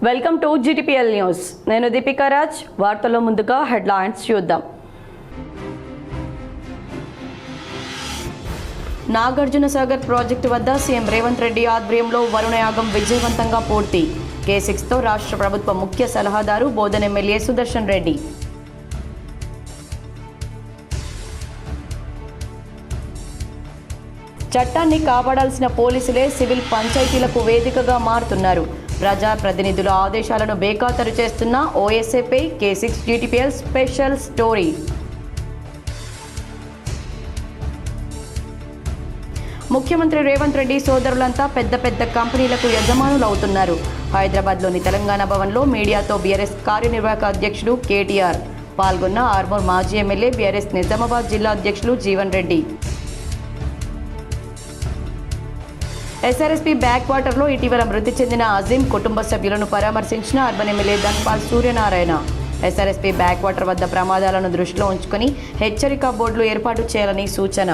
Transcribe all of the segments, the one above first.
Welcome to GTPL news. నేను దీపికా రాజ్. వార్తల్లో ముందుగా హెడ్లైన్స్ చూద్దాం. నాగార్జునసాగర్ ప్రాజెక్టు వద్ద సీఎం రేవంత్ రెడ్డి ఆధ్వర్యంలో వరుణయాగం విజయవంతంగా పూర్తి. K6తో రాష్ట్ర ప్రభుత్వ ముఖ్య సలహాదారు బోధన్ ఎమ్మెల్యే సుదర్శన్ రెడ్డి. చట్టాన్ని కాపాడాల్సిన పోలీసులే సివిల్ పంచాయతీలకు వేదికగా మారుతున్నారు. ప్రజా ప్రతినిధుల ఆదేశాలను బేఖాతరు చేస్తున్న OSAపై K6 GTPL స్పెషల్ స్టోరీ. ముఖ్యమంత్రి రేవంత్ రెడ్డి సోదరులంతా పెద్ద పెద్ద కంపెనీలకు యజమానులు అవుతున్నారు. హైదరాబాద్లోని తెలంగాణ భవన్లో మీడియాతో బీఆర్ఎస్ కార్యనిర్వాహక అధ్యక్షుడు KTR పాల్గొన్న ఆర్మూర్ మాజీ ఎమ్మెల్యే బీఆర్ఎస్ నిజామాబాద్ జిల్లా అధ్యక్షులు జీవన్ రెడ్డి. SRSP బ్యాక్ వాటర్లో ఇటీవల మృతి చెందిన అజీం కుటుంబ సభ్యులను పరామర్శించిన urban MLA Dhanpal Suryanarayana. SRSP back water వద్ద ప్రమాదాలను దృష్టిలో ఉంచుకొని హెచ్చరిక బోర్డులు ఏర్పాటు చేయాలని సూచన.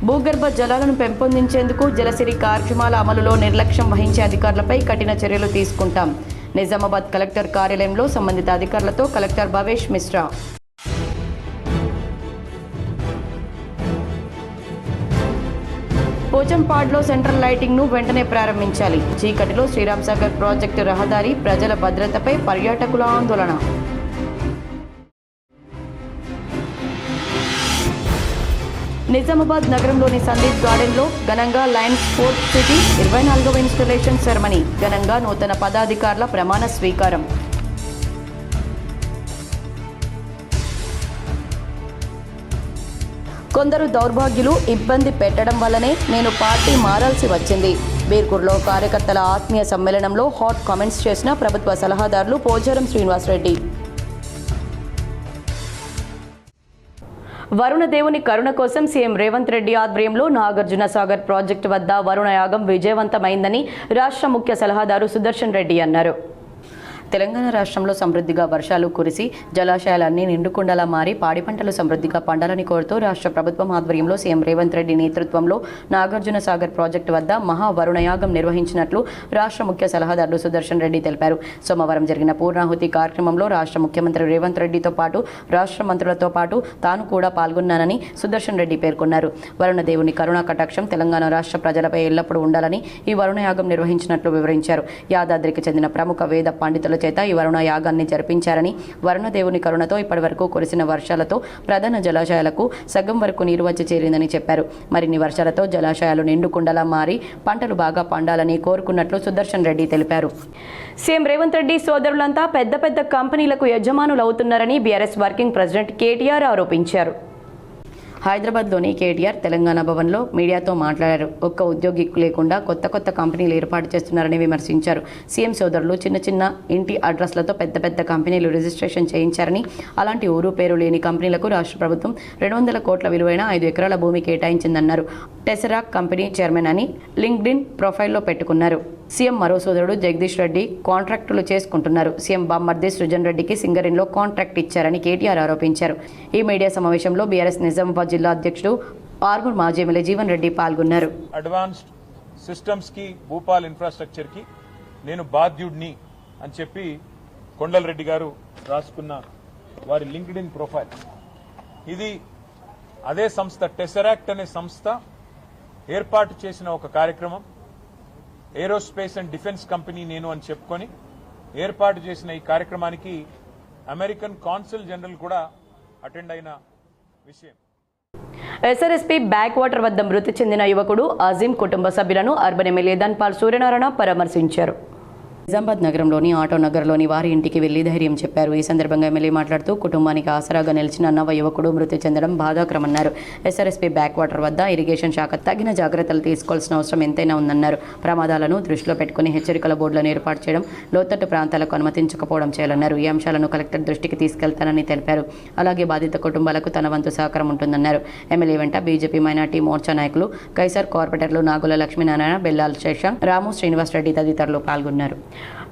భూగర్భ జలాలను పెంపొందించేందుకు జలసిరి కార్యక్రమాల అమలులో నిర్లక్ష్యం వహించే అధికారులపై కఠిన చర్యలు తీసుకుంటాం. నిజామాబాద్ కలెక్టర్ కార్యాలయంలో సంబంధిత అధికారులతో కలెక్టర్ భవేష్ మిశ్రా. పోచంపాడ్లో సెంట్రల్ లైటింగ్ను వెంటనే ప్రారంభించాలి. చీకటిలో శ్రీరాంసాగర్ ప్రాజెక్టు రహదారి ప్రజల భద్రతపై పర్యాటకుల ఆందోళన. నిజామాబాద్ నగరంలోని సందీప్ గార్డెన్లో ఘనంగా లయన్స్ స్పోర్ట్స్ సిటీ 24వ ఇన్స్టలేషన్ సెరమనీ. ఘనంగా నూతన పదాధికారుల ప్రమాణ స్వీకారం. కొందరు దౌర్భాగ్యులు ఇబ్బంది పెట్టడం వల్లనే నేను పార్టీ మారాల్సి వచ్చింది. బీర్కూర్లో కార్యకర్తల ఆత్మీయ సమ్మేళనంలో హాట్ కామెంట్స్ చేసిన ప్రభుత్వ సలహాదారులు పోచారం శ్రీనివాసరెడ్డి. వరుణ దేవుని కరుణ కోసం సీఎం రేవంత్ రెడ్డి ఆధ్వర్యంలో నాగార్జునసాగర్ ప్రాజెక్టు వద్ద వరుణయాగం విజయవంతమైందని రాష్ట్ర ముఖ్య సలహాదారు సుదర్శన్ రెడ్డి అన్నారు. తెలంగాణ రాష్ట్రంలో సమృద్ధిగా వర్షాలు కురిసి జలాశయాలన్నీ నిండుకుండలా మారి పాడి పంటలు సమృద్ధిగా పండాలని కోరుతూ రాష్ట్ర ప్రభుత్వం ఆధ్వర్యంలో సీఎం రేవంత్ రెడ్డి నేతృత్వంలో నాగార్జునసాగర్ ప్రాజెక్టు వద్ద మహా వరుణయాగం నిర్వహించినట్లు రాష్ట్ర ముఖ్య సలహాదారులు సుదర్శన్ రెడ్డి తెలిపారు. సోమవారం జరిగిన పూర్ణాహుతి కార్యక్రమంలో రాష్ట్ర ముఖ్యమంత్రి రేవంత్ రెడ్డితో పాటు రాష్ట్ర మంత్రులతో పాటు తాను కూడా పాల్గొన్నానని సుదర్శన్ రెడ్డి పేర్కొన్నారు. వరుణ దేవుని కరుణా కటాక్షం తెలంగాణ రాష్ట్ర ప్రజలపై ఎల్లప్పుడూ ఉండాలని ఈ వరుణయాగం నిర్వహించినట్లు వివరించారు. యాదాద్రికి చెందిన ప్రముఖ వేద పండితుల చేత ఈ వరుణ యాగాన్ని జరిపించారని, వరుణదేవుని కరుణతో ఇప్పటి వరకు కురిసిన వర్షాలతో ప్రధాన జలాశయాలకు సగం వరకు నీరు వచ్చి చేరిందని చెప్పారు. మరిన్ని వర్షాలతో జలాశయాలు నిండుకుండలా మారి పంటలు బాగా పండాలని కోరుకున్నట్లు సుదర్శన్ రెడ్డి తెలిపారు. సీఎం రేవంత్ రెడ్డి సోదరులంతా పెద్ద పెద్ద కంపెనీలకు యజమానులు అవుతున్నారని బీఆర్ఎస్ వర్కింగ్ ప్రెసిడెంట్ KTR ఆరోపించారు. హైదరాబాద్లోని KTR తెలంగాణ భవన్లో మీడియాతో మాట్లాడారు. ఒక్క ఉద్యోగి లేకుండా కొత్త కంపెనీలు ఏర్పాటు చేస్తున్నారని విమర్శించారు. సీఎం సోదరులు చిన్న చిన్న ఇంటి అడ్రస్లతో పెద్ద కంపెనీలు రిజిస్ట్రేషన్ చేయించారని, అలాంటి ఊరు పేరు లేని కంపెనీలకు రాష్ట్ర ప్రభుత్వం 200 కోట్ల విలువైన 5 ఎకరాల భూమి కేటాయించిందన్నారు. టెసరాక్ కంపెనీ చైర్మన్ అని లింక్డ్ఇన్ ప్రొఫైల్లో పెట్టుకున్నారు. సీఎం మరో సోదరుడు జగదీష్ రెడ్డి కాంట్రాక్టులు చేసుకుంటున్నారు. సీఎం బామ్మర్ది సృజన్ రెడ్డికి సింగరేణిలో కాంట్రాక్ట్ ఇచ్చారని KTR ఆరోపించారు. ఈ మీడియా సమావేశంలో బీఆర్ఎస్ నిజామాబాద్ జిల్లా అధ్యక్షుడు ఆర్మూర్ మాజీ ఎమ్మెల్యే జీవన్ రెడ్డి పాల్గొన్నారు. అడ్వాన్స్డ్ సిస్టమ్స్ కి భూపాల్ ఇన్ఫ్రాస్ట్రక్చర్ కి నేను బాధ్యుడిని అని చెప్పి కొండల రెడ్డి గారు రాసుకున్న వారి లింక్డ్ఇన్ ప్రొఫైల్. ఇది అదే సంస్థ టెసరాక్ట్ అనే సంస్థ ఏర్పాటు చేసిన ఒక కార్యక్రమం. ఏరోస్పేస్ అండ్ డిఫెన్స్ కంపెనీ నేను అని చెప్పుకొని ఏర్పాటు చేసిన ఈ కార్యక్రమానికి అమెరికన్ కాన్సుల్ జనరల్ కూడా అటెండ్ అయిన విషయం. SRSP బ్యాక్ వాటర్ వద్ద మృతి చెందిన యువకుడు అజీం కుటుంబ సభ్యులను అర్బన్ ఎమ్మెల్యే ధన్పాల్ సూర్యనారాయణ పరామర్శించారు. నిజామాబాద్ నగరంలోని ఆటో నగర్లోని వారి ఇంటికి వెళ్లి ధైర్యం చెప్పారు. ఈ సందర్భంగా ఎమ్మెల్యే మాట్లాడుతూ కుటుంబానికి ఆసరాగా నిలిచిన నవ యువకుడు మృతి చెందడం బాధాకరమన్నారు. SRSP బ్యాక్ వాటర్ వద్ద ఇరిగేషన్ శాఖ తగిన జాగ్రత్తలు తీసుకోవాల్సిన అవసరం ఎంతైనా ఉందన్నారు. ప్రమాదాలను దృష్టిలో పెట్టుకుని హెచ్చరికల బోర్డులను ఏర్పాటు చేయడం, లోతట్టు ప్రాంతాలకు అనుమతించకపోవడం చేయాలన్నారు. ఈ అంశాలను కలెక్టర్ దృష్టికి తీసుకెళ్తానని తెలిపారు. అలాగే బాధిత కుటుంబాలకు తన వంతు సహకారం ఉంటుందన్నారు. ఎమ్మెల్యే వెంట బీజేపీ మైనార్టీ మోర్చా నాయకులు, కైసర్ కార్పొరేటర్లు నాగుల లక్ష్మీనారాయణ, బెల్లాల్ శేషం, రాము శ్రీనివాసరెడ్డి తదితరులు పాల్గొన్నారు.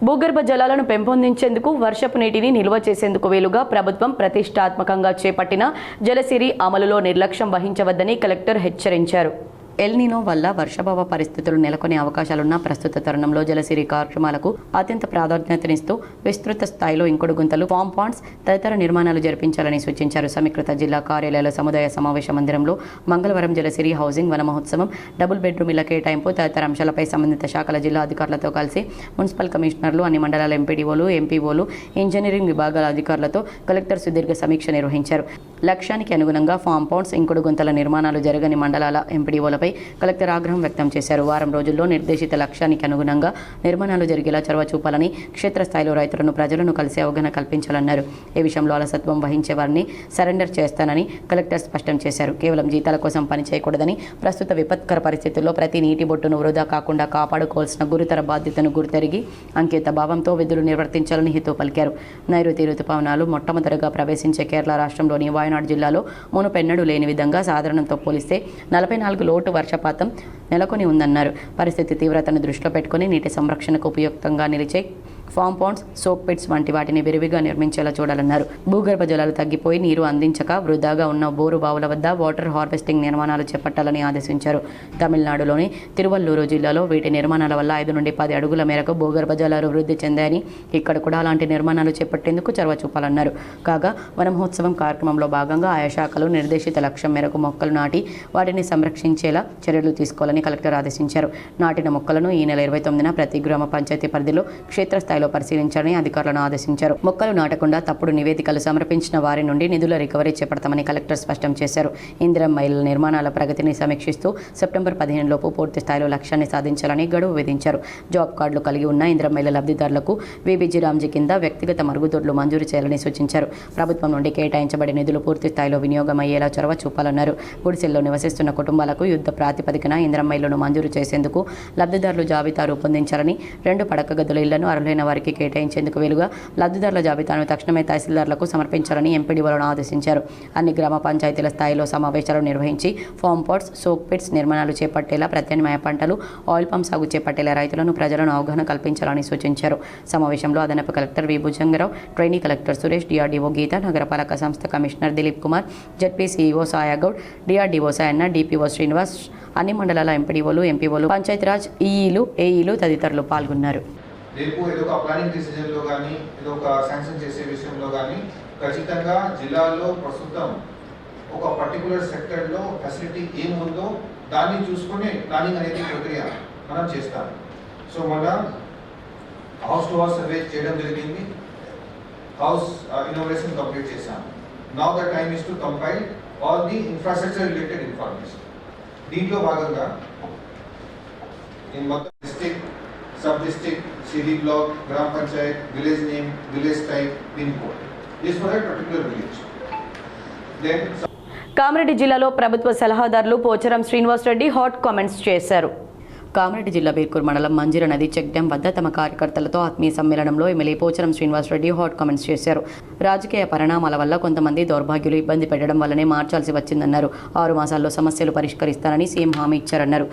భూగర్భ జలాలను పెంపొందించేందుకు వర్షపు నీటిని నిల్వ చేసేందుకు వీలుగా ప్రభుత్వం ప్రతిష్టాత్మకంగా చేపట్టిన జలసిరి అమలులో నిర్లక్ష్యం వహించవద్దని కలెక్టర్ హెచ్చరించారు. ఎల్నినో వల్ల వర్షాభావ పరిస్థితులు నెలకొనే అవకాశాలున్న ప్రస్తుత తరుణంలో జలసిరి కార్యక్రమాలకు అత్యంత ప్రాధాన్యతనిస్తూ విస్తృత స్థాయిలో ఇంకుడు గుంతలు, ఫామ్ పాండ్స్ తదితర నిర్మాణాలు జరిపించాలని సూచించారు. సమీకృత జిల్లా కార్యాలయాల సముదాయ సమావేశ మందిరంలో మంగళవారం జలసిరి హౌసింగ్ వన మహోత్సవం, డబుల్ బెడ్రూమ్ ఇళ్ల కేటాయింపు తదితర అంశాలపై సంబంధిత శాఖల జిల్లా అధికారులతో కలిసి మున్సిపల్ కమిషనర్లు, అన్ని మండలాల ఎంపీడీఓలు, ఎంపీఓలు, ఇంజనీరింగ్ విభాగాల అధికారులతో కలెక్టర్ సుదీర్ఘ సమీక్ష నిర్వహించారు. లక్ష్యానికి అనుగుణంగా ఫామ్ పాండ్స్, ఇంకుడు గుంతల నిర్మాణాలు జరగని మండలాల ఎంపీడీఓలపై కలెక్టర్ ఆగ్రహం వ్యక్తం చేశారు. వారం రోజుల్లో నిర్దేశిత లక్ష్యానికి అనుగుణంగా నిర్మాణాలు జరిగేలా చొరవ చూపాలని, క్షేత్రస్థాయిలో రైతులను, ప్రజలను కలిసి అవగాహన కల్పించాలన్నారు. ఈ విషయంలో అలసత్వం వహించే వారిని సరెండర్ చేస్తానని కలెక్టర్ స్పష్టం చేశారు. కేవలం జీతాల కోసం పని చేయకూడదని, ప్రస్తుత విపత్కర పరిస్థితుల్లో ప్రతి నీటి బొట్టును వృధా కాకుండా కాపాడుకోవాల్సిన గురుతర బాధ్యతను గుర్తెరిగి అంకిత భావంతో విధులు నిర్వర్తించాలని హితవు పలికారు. నైరుతి రుతుపవనాలు మొట్టమొదటిగా ప్రవేశించే కేరళ రాష్ట్రంలోని వాయనాడ్ జిల్లాలో మునుపెన్నడూ లేని విధంగా సాధారణంతో పోలిస్తే 44 లోటు వర్షపాతం నెలకొని ఉందన్నారు. పరిస్థితి తీవ్రతను దృష్టిలో పెట్టుకుని నీటి సంరక్షణకు ఉపయుక్తంగా నిలిచే ఫామ్ పాండ్స్, సోక్ పిట్స్ వంటి వాటిని విరివిగా నిర్మించేలా చూడాలన్నారు. భూగర్భ జలాలు తగ్గిపోయి నీరు అందించక వృధాగా ఉన్న బోరు బావుల వద్ద వాటర్ హార్వెస్టింగ్ నిర్మాణాలు చేపట్టాలని ఆదేశించారు. తమిళనాడులోని తిరువల్లూరు జిల్లాలో వీటి నిర్మాణాల వల్ల 5 నుండి 10 అడుగుల మేరకు భూగర్భ జలాలు వృద్ధి చెందాయని, ఇక్కడ కూడా అలాంటి నిర్మాణాలు చేపట్టేందుకు చొరవ చూపాలన్నారు. కాగా వన మహోత్సవం కార్యక్రమంలో భాగంగా ఆయా శాఖలు నిర్దేశిత లక్ష్యం మేరకు మొక్కలు నాటి వాటిని సంరక్షించేలా చర్యలు తీసుకోవాలని కలెక్టర్ ఆదేశించారు. నాటిన మొక్కలను ఈ నెల 29న ప్రతి గ్రామ పంచాయతీ పరిధిలో క్షేత్రస్థాయిలో పరిశీలించాలని అధికారులను ఆదేశించారు. మొక్కలు నాటకుండా తప్పుడు నివేదికలు సమర్పించిన వారి నుండి నిధుల రికవరీ చేపడతామని కలెక్టర్ స్పష్టం చేశారు. ఇందిరమ్మ ఇళ్ల నిర్మాణాల ప్రగతిని సమీక్షిస్తూ సెప్టెంబర్ 15 లోపు పూర్తి స్థాయిలో లక్ష్యాన్ని సాధించాలని గడువు విధించారు. జాబ్ కార్డులు కలిగి ఉన్న ఇందిరమ్మ ఇళ్ల లబ్ధిదారులకు వీబీజీ రామ్జీ కింద వ్యక్తిగత మరుగుదొడ్లు మంజూరు చేయాలని సూచించారు. ప్రభుత్వం నుండి కేటాయించబడే నిధులు పూర్తి స్థాయిలో వినియోగం అయ్యేలా చొరవ చూపాలన్నారు. గుడిసెల్లో నివసిస్తున్న కుటుంబాలకు యుద్ధ ప్రాతిపదికన ఇందిరమ్మ ఇళ్లను మంజూరు చేసేందుకు లబ్ధిదారుల జాబితా రూపొందించాలని, 2 పడక గదుల ఇళ్లను అర్హులైన వారికి కేటాయించేందుకు వీలుగా లబ్ధిదారుల జాబితాను తక్షణమే తహసీల్దార్లకు సమర్పించాలని ఎంపీడీఓలను ఆదేశించారు. అన్ని గ్రామ పంచాయతీల స్థాయిలో సమావేశాలు నిర్వహించి ఫామ్ పాండ్స్, సోక్ పిట్స్ నిర్మాణాలు చేపట్టేలా, ప్రత్యామ్నాయ పంటలు, ఆయిల్ పంప్ సాగు చేపట్టేలా రైతులను, ప్రజలను అవగాహన కల్పించాలని సూచించారు. సమావేశంలో అదనపు collector V Bhujangarao, trainee collector Suresh, DRDO Geetha, నగరపాలక సంస్థ commissioner Dilip Kumar, ZP CEO Sayagoud, DRDO Sayanna, DPO Srinivas, అన్ని మండలాల ఎంపీడీఓలు, ఎంపీఓలు, పంచాయతీరాజ్ ఈఈలు, ఏఈలు తదితరులు పాల్గొన్నారు. రేపు ఏదో ఒక ప్లానింగ్ డిసిజన్లో కానీ, ఏదో ఒక శాంక్షన్ చేసే విషయంలో కానీ ఖచ్చితంగా జిల్లాలో ప్రస్తుతం ఒక పర్టికులర్ సెక్టర్లో ఫెసిలిటీ ఏముందో దాన్ని చూసుకుని ప్లానింగ్ అనేది ప్రక్రియ మనం చేస్తాం. సో మన హౌస్ టు హౌస్ సర్వే చేయడం జరిగింది, హౌస్ ఇన్నోవేషన్ కంప్లీట్ చేశాం. Now the time is to compile all the infrastructure related information. దీంట్లో భాగంగా మొత్తం డిస్ట్రిక్ట్, सब district, city block, gram panchayat, village name, village type, pin code. This for a particular village. Then Kamareddy జిల్లాలో ప్రభుత్వ సలహాదారులు Pocharam Srinivas Reddy hot comments చేశారు. కామారెడ్డి జిల్లా బీర్కూర్ మండలం మంజీర నది చెక్ డ్యాం వద్ద తమ కార్యకర్తలతో ఆత్మీయ సమ్మేళనంలో MLA Pocharam Srinivas Reddy hot comments చేశారు. రాజకీయ పరిణామాల వల్ల కొంతమంది దౌర్భాగ్యులు ఇబ్బంది పెట్టడం వల్లనే మార్చాల్సి వచ్చిందన్నారు. 6 మాసాల్లో సమస్యలు పరిష్కరిస్తానని సీఎం హామీ ఇచ్చారన్నారు.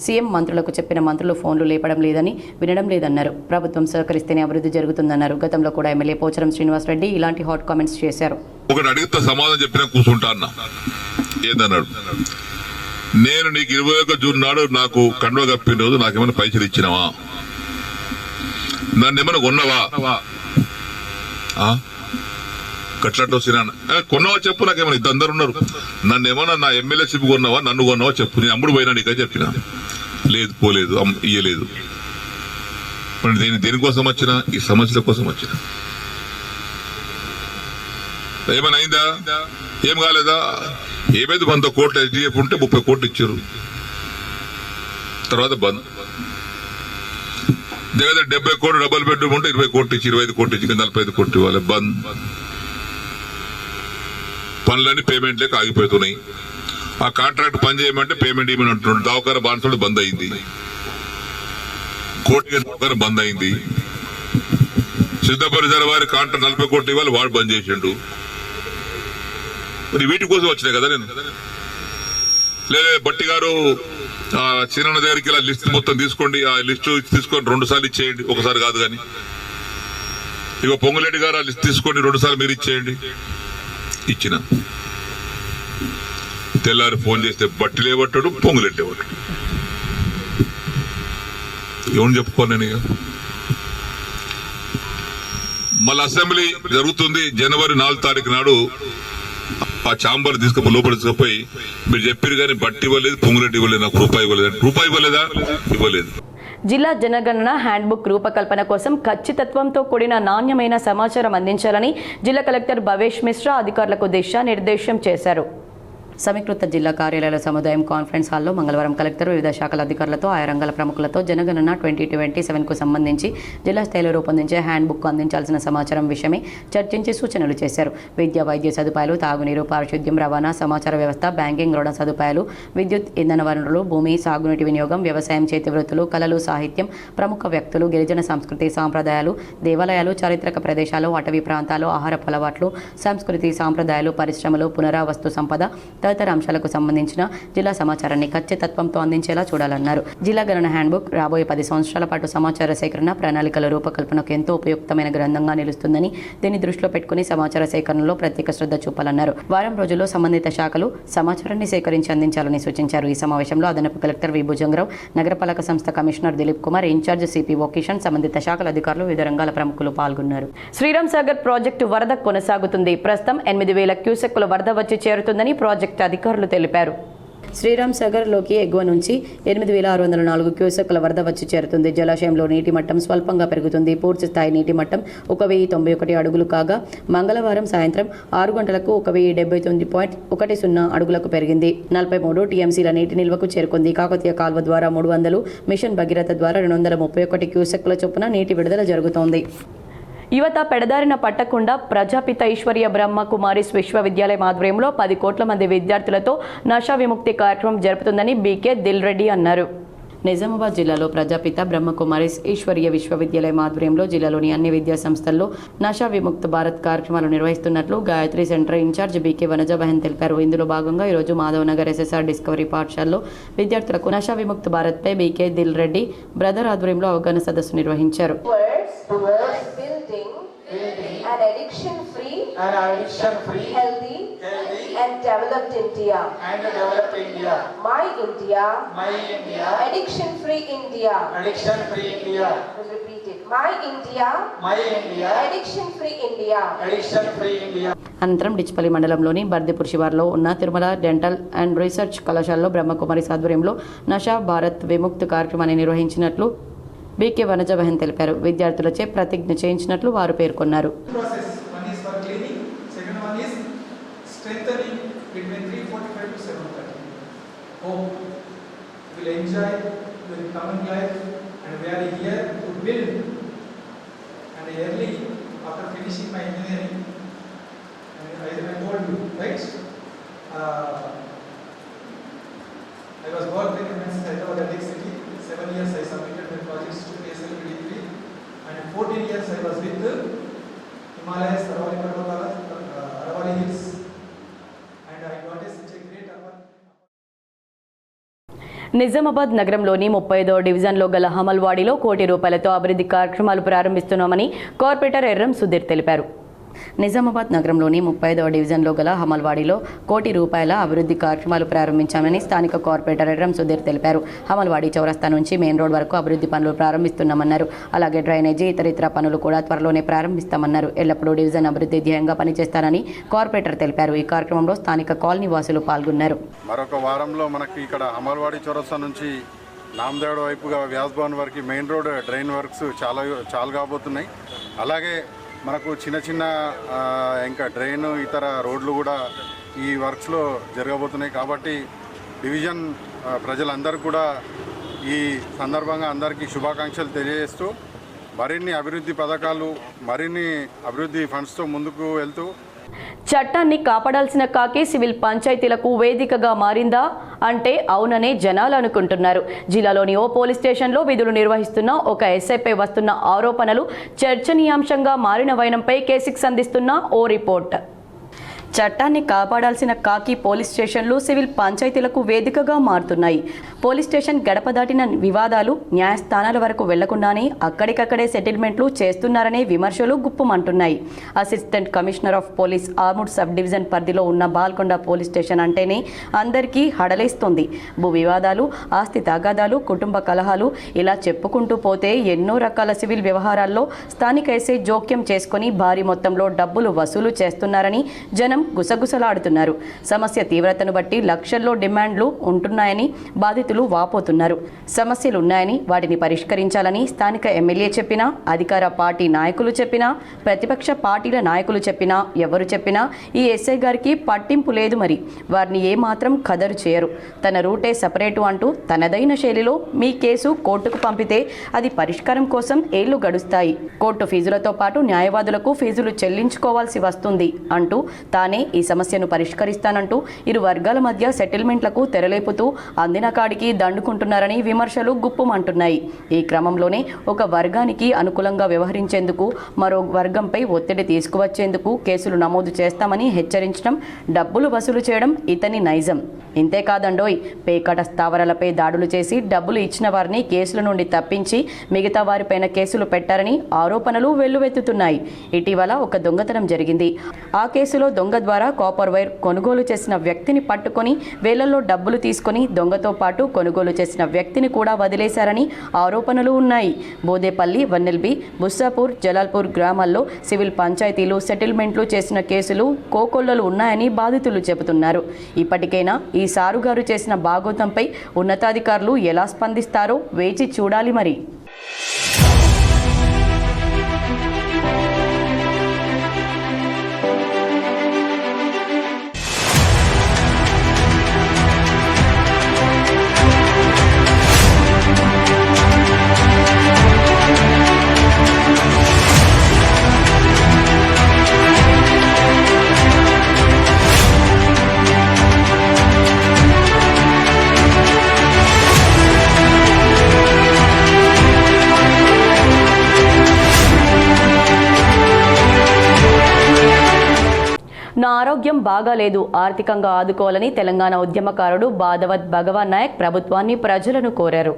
సీఎం మంత్రులకు చెప్పిన మంత్రులు ఫోన్లు లేపడం లేదని, వినడం లేదన్నారు. ప్రభుత్వం సహకరిస్తేనే అభివృద్ధి జరుగుతుందన్నారు. గతంలో కూడా ఎమ్మెల్యే పోచారం శ్రీనివాస్ రెడ్డి ఇలాంటి హాట్ కామెంట్స్ చేశారు. ఒకటి అడిగితే సమాధానం చెప్పినా కూర్చుంటా అన్న ఏందన్నాడు. నేను నీకు 21 జూన్ నాడు నాకు కండువ కప్పిన రోజు నాకేమైనా పైసలు ఇచ్చినావా? నన్ను ఏమైనా కొన్నావా? గట్లంటో సినా కొన్నావా చెప్పు. నాకేమైనా ఇద్దరు అందరు ఉన్నారు. నన్ను ఏమన్నా నా ఎమ్మెల్యేషిప్ కొన్నావా, నన్ను కొన్నావా చెప్పు. నేను అమ్ముడు పోయినా నీకని చెప్పిన. లేదు, పోలేదు, ఇయ్యలేదు. మరి దేనికోసం వచ్చిన? ఈ సమస్యల కోసం వచ్చిన. ఏమైనా అయిందా? ఏం కాలేదా? ఏమైంది? 100 కోట్లు హెచ్డిఎఫ్ ఉంటే 30 కోట్లు ఇచ్చారు. తర్వాత బంద్. దగ్గర 70 కోట్లు డబుల్ బెడ్రూమ్ ఉంటే 20 కోట్లు ఇచ్చి, 25 కోట్లు ఇచ్చి, 45 కోట్లు ఇవ్వాలి. బంద్. పనులన్నీ పేమెంట్ లేక ఆగిపోతున్నాయి. ఆ కాంట్రాక్ట్ పని చేయమంటే పేమెంట్ ఇవ్వమని అంటున్నాడు. దవాఖాన బాన్సుడు బంద్ అయింది. కోర్టు దవాఖాన బంద్ అయింది. సిద్ధపరిచారు వారి కాంట్రాక్ట్ 40 కోట్లు ఇవ్వాలి, వాడు బంద్ చేసిండు. మరి వీటి కోసం వచ్చినాయి కదా నేను. లేదా బట్టి గారు చిన్న దగ్గరికి ఇలా లిస్ట్ మొత్తం తీసుకోండి, ఆ లిస్టు తీసుకొని 2 సార్లు ఇచ్చేయండి, ఒకసారి కాదు కానీ. ఇక పొంగులేటి గారు ఆ లిస్ట్ తీసుకోండి, 2 సార్లు మీరు ఇచ్చేయండి. ఇచ్చిన తెల్లారి ఫోన్ చేస్తే బట్టిలేవట్టాడు, పొంగులెట్టేవాడు. ఏమని చెప్పుకోను నేను ఇక. మళ్ళీ అసెంబ్లీ జరుగుతుంది జనవరి 4 తారీఖు నాడు. ఆ ఛాంబర్ తీసుకుపోయి లోపల తీసుకుపోయి మీరు చెప్పారు కానీ బట్టి ఇవ్వలేదు, పొంగులెట్టి ఇవ్వలేదు, నాకు రూపాయి ఇవ్వలేదు. రూపాయి ఇవ్వలేదా? ఇవ్వలేదు. జిల్లా జనగణన హ్యాండ్బుక్ రూపకల్పన కోసం ఖచ్చితత్వంతో కూడిన నాణ్యమైన సమాచారం అందించాలని జిల్లా కలెక్టర్ భవేష్ మిశ్రా అధికారులకు దిశానిర్దేశం చేశారు. సమీకృత జిల్లా కార్యాలయాల సముదాయం కాన్ఫరెన్స్ హాల్లో మంగళవారం కలెక్టర్ వివిధ శాఖల అధికారులతో ఆయా రంగాల ప్రముఖులతో జనగణన 2027కు సంబంధించి జిల్లా స్థాయిలో రూపొందించే హ్యాండ్బుక్ అందించాల్సిన సమాచారం విషయమై చర్చించి సూచనలు చేశారు. విద్య, వైద్య సదుపాయాలు, తాగునీరు, పారిశుద్ధ్యం, రవాణా, సమాచార వ్యవస్థ, బ్యాంకింగ్, రుణ సదుపాయాలు, విద్యుత్, ఇంధన వనరులు, భూమి, సాగునీటి వినియోగం, వ్యవసాయం, చేతి వృత్తులు, కళలు, సాహిత్యం, ప్రముఖ వ్యక్తులు, గిరిజన సంస్కృతి సాంప్రదాయాలు, దేవాలయాలు, చారిత్రక ప్రదేశాలు, అటవీ ప్రాంతాలు, ఆహారపు అలవాట్లు, సంస్కృతి సాంప్రదాయాలు, పరిశ్రమలు, పునరావస్తు సంపద తదితర అంశాలకు సంబంధించిన జిల్లా సమాచారాన్ని ఖచ్చితత్వంతో అందించేలా చూడాలన్నారు. జిల్లా గణన హ్యాండ్బుక్ రాబోయే 10 సంవత్సరాల పాటు సమాచార సేకరణ, ప్రణాళికల రూపకల్పనకు ఎంతో ఉపయుక్తమైన గ్రంథంగా నిలుస్తుందని దీన్ని దృష్టిలో పెట్టుకుని సమాచార సేకరణలో ప్రత్యేక శ్రద్ధ చూపాలన్నారు. వారం రోజుల్లో సంబంధిత శాఖలు సమాచారాన్ని సేకరించి అందించాలని సూచించారు. ఈ సమావేశంలో అదనపు కలెక్టర్ వి భుజంగరావు, నగరపాలక సంస్థ commissioner Dilip Kumar, in charge CPO Kishan, సంబంధిత శాఖల అధికారులు, వివిధ రంగాల ప్రముఖులు పాల్గొన్నారు. శ్రీరామ్ సాగర్ ప్రాజెక్టు వరద కొనసాగుతుంది. ప్రస్తుతం 8,000 క్యూసెక్కుల వరద వచ్చి చేరుతుందని ప్రాజెక్టు అధికారులు తెలిపారు. శ్రీరామ్ సాగర్లోకి ఎగువ నుంచి 8,604 క్యూసెక్కుల వరద వచ్చి చేరుతుంది. జలాశయంలో నీటి మట్టం స్వల్పంగా పెరుగుతుంది. పూర్తి స్థాయి నీటి మట్టం 1,091 అడుగులు కాగా మంగళవారం సాయంత్రం 6 గంటలకు 1,079.10 అడుగులకు పెరిగింది. 43 టీఎంసీల నీటి నిల్వకు చేరుకుంది. కాకతీయ కాల్వ ద్వారా 300, మిషన్ భగీరథ ద్వారా 231 క్యూసెక్కుల చొప్పున నీటి విడుదల జరుగుతోంది. యువత పెడదారిన పట్టకుండా ప్రజాపిత ఈశ్వరీయ బ్రహ్మ కుమారిస్ విశ్వవిద్యాలయం ఆధ్వర్యంలో 10 కోట్ల మంది విద్యార్థులతో నషా విముక్తి కార్యక్రమం జరుపుతుందని బీకే దిల్ రెడ్డి అన్నారు. నిజామాబాద్ జిల్లాలో ప్రజాపిత బ్రహ్మకుమారిస్ ఈశ్వరీయ విశ్వవిద్యాలయం ఆధ్వర్యంలో జిల్లాలోని అన్ని విద్యా సంస్థల్లో నషా విముక్త భారత్ కార్యక్రమాలు నిర్వహిస్తున్నట్లు గాయత్రి సెంటర్ ఇన్ఛార్జ్ బీకే వనజాబహన్ తెలిపారు. ఇందులో భాగంగా ఈరోజు మాధవనగర్ ఎస్ఎస్ఆర్ డిస్కవరీ పాఠశాలలో విద్యార్థులకు నషా విముక్త భారత్ పై బీకే దిల్ రెడ్డి బ్రదర్ ఆధ్వర్యంలో అవగాహన సదస్సు నిర్వహించారు. An addiction-free, healthy, and developed India. My India, addiction-free India. We'll repeat it. My India, addiction-free India. అనంతరం డిచ్పల్లి మండలంలోని బర్దిపూర్ శివార్లో ఉన్న తిరుమల డెంటల్ అండ్ రీసెర్చ్ కళాశాలలో బ్రహ్మకుమారిస్ ఆధ్వర్యంలో నషా భారత్ విముక్తి కార్యక్రమాన్ని నిర్వహించినట్లు బీకే వనజాబహన్ తెలిపారు. విద్యార్థులచే ప్రతిజ్ఞ చేయించినట్లు వారు పేర్కొన్నారు. I was worked in MNC Hyderabad Attic City. 7 years I submitted my projects to PSLV3 and 14 years I was with Himalayas, Aravali Parvatala, Aravali Hills, and I got such a great award. Nizamabad నగరంలోని 35వ డివిజన్లో గల హమల్వాడిలో 1 కోటి రూపాయలతో అభివృద్ధి కార్యక్రమాలు ప్రారంభిస్తున్నామని corporator Yerram Sudheer తెలిపారు. నిజామాబాద్ నగరంలోని 35వ డివిజన్లో గల హమల్వాడిలో 1 కోటి రూపాయల అభివృద్ధి కార్యక్రమాలు ప్రారంభించామని స్థానిక కార్పొరేటర్ ఎర్రం సుధీర్ తెలిపారు. హమల్వాడి చౌరస్తా నుంచి మెయిన్ రోడ్ వరకు అభివృద్ధి పనులు ప్రారంభిస్తున్నామన్నారు. అలాగే డ్రైనేజీ ఇతర పనులు కూడా త్వరలోనే ప్రారంభిస్తామన్నారు. ఎల్లప్పుడూ డివిజన్ అభివృద్ధి ధ్యేయంగా పనిచేస్తానని కార్పొరేటర్ తెలిపారు. ఈ కార్యక్రమంలో స్థానిక కాలనీ వాసులు పాల్గొన్నారు. మరొక వారంలో మనకి ఇక్కడ హమల్వాడి చౌరస్తా నుంచి నామదేవుడు వైపుగా వ్యాస్ భవన్ వరకు మెయిన్ రోడ్ డ్రైన్ వర్క్స్ చాలా కాబోతున్నాయి. అలాగే మనకు చిన్న ఇంకా డ్రైన్ ఇతర రోడ్లు కూడా ఈ వర్క్స్లో జరగబోతున్నాయి. కాబట్టి డివిజన్ ప్రజలందరూ కూడా ఈ సందర్భంగా అందరికీ శుభాకాంక్షలు తెలియజేస్తూ మరిన్ని అభివృద్ధి పథకాలు, మరిన్ని అభివృద్ధి ఫండ్స్తో ముందుకు వెళ్తూ చట్టాన్ని కాపాడాల్సిన కాకి సివిల్ పంచాయతీలకు వేదికగా మారిందా అంటే అవుననే జనాలు అనుకుంటున్నారు. జిల్లాలోని ఓ పోలీస్ స్టేషన్లో విధులు నిర్వహిస్తున్న ఒక ఎస్ఐపై వస్తున్న ఆరోపణలు చర్చనీయాంశంగా మారిన వైనంపై కేసిక్స్ అందిస్తున్న ఓ రిపోర్ట్. చట్టాన్ని కాపాడాల్సిన కాకి పోలీస్ స్టేషన్లు సివిల్ పంచాయతీలకు వేదికగా మారుతున్నాయి. పోలీస్ స్టేషన్ గడప దాటిన వివాదాలు న్యాయస్థానాల వరకు వెళ్లకుండానే అక్కడికక్కడే సెటిల్మెంట్లు చేస్తున్నారనే విమర్శలు గుప్పుమంటున్నాయి. Assistant commissioner of police Armoor sub division పరిధిలో ఉన్న బాల్కొండ పోలీస్ స్టేషన్ అంటేనే అందరికీ హడలేస్తుంది. భూ వివాదాలు, ఆస్తి తగాదాలు, కుటుంబ కలహాలు ఇలా చెప్పుకుంటూ పోతే ఎన్నో రకాల సివిల్ వ్యవహారాల్లో స్థానిక ఎస్ఐ జోక్యం చేసుకుని భారీ మొత్తంలో డబ్బులు వసూలు చేస్తున్నారని జనం గుసగుసలాడుతున్నారు. సమస్య తీవ్రతను బట్టి లక్షల్లో డిమాండ్లు ఉంటున్నాయని బాధితులు వాపోతున్నారు. సమస్యలు ఉన్నాయని వాటిని పరిష్కరించాలని స్థానిక ఎమ్మెల్యే చెప్పినా, అధికార పార్టీ నాయకులు చెప్పినా, ప్రతిపక్ష పార్టీల నాయకులు చెప్పినా, ఎవరు చెప్పినా ఈ ఎస్ఐ గారికి పట్టింపు లేదు. మరి వారిని ఏమాత్రం ఖదరు చేయరు. తన రూటే సపరేటు అంటూ తనదైన శైలిలో మీ కేసు కోర్టుకు పంపితే అది పరిష్కారం కోసం ఏళ్లు గడుస్తాయి. కోర్టు ఫీజులతో పాటు న్యాయవాదులకు ఫీజులు చెల్లించుకోవాల్సి వస్తుంది అంటూ తానే ఈ సమస్యను పరిష్కరిస్తానంటూ ఇరు వర్గాల మధ్య సెటిల్మెంట్లకు తెరలేపుతూ అందిన కాడికి దండుకుంటున్నారని విమర్శలు గుప్పుమంటున్నాయి. ఈ క్రమంలోనే ఒక వర్గానికి అనుకూలంగా వ్యవహరించేందుకు మరో వర్గంపై ఒత్తిడి తీసుకువచ్చేందుకు కేసులు నమోదు చేస్తామని హెచ్చరించడం, డబ్బులు వసూలు చేయడం ఇతని నైజం. ఇంతేకాదండోయ్, పేకాట స్థావరాలపై దాడులు చేసి డబ్బులు ఇచ్చిన వారిని కేసుల నుండి తప్పించి మిగతా వారిపైన కేసులు పెట్టారని ఆరోపణలు వెల్లువెత్తుతున్నాయి. ఇటీవల ఒక దొంగతనం జరిగింది. ఆ కేసులో దొంగ ద్వారా కాపర్ వైర్ కొనుగోలు చేసిన వ్యక్తిని పట్టుకొని వేలల్లో డబ్బులు తీసుకొని దొంగతో పాటు కొనుగోలు చేసిన వ్యక్తిని కూడా వదిలేశారని ఆరోపణలు ఉన్నాయి. బోదేపల్లి, వన్నెల్బి, బుస్సాపూర్, జలాల్పూర్ గ్రామాల్లో సివిల్ పంచాయతీలు సెటిల్మెంట్లు చేసిన కేసులు కోకొల్లలు ఉన్నాయని బాధితులు చెబుతున్నారు. ఇప్పటికైనా ఈ సారుగారు చేసిన బాగోతంపై ఉన్నతాధికారులు ఎలా స్పందిస్తారో వేచి చూడాలి. మరి నా ఆరోగ్యం బాగాలేదు, ఆర్థికంగా ఆదుకోవాలని తెలంగాణ ఉద్యమకారుడు బాదవత్ భగవాన్ నాయక్ ప్రభుత్వాన్ని, ప్రజలను కోరారు.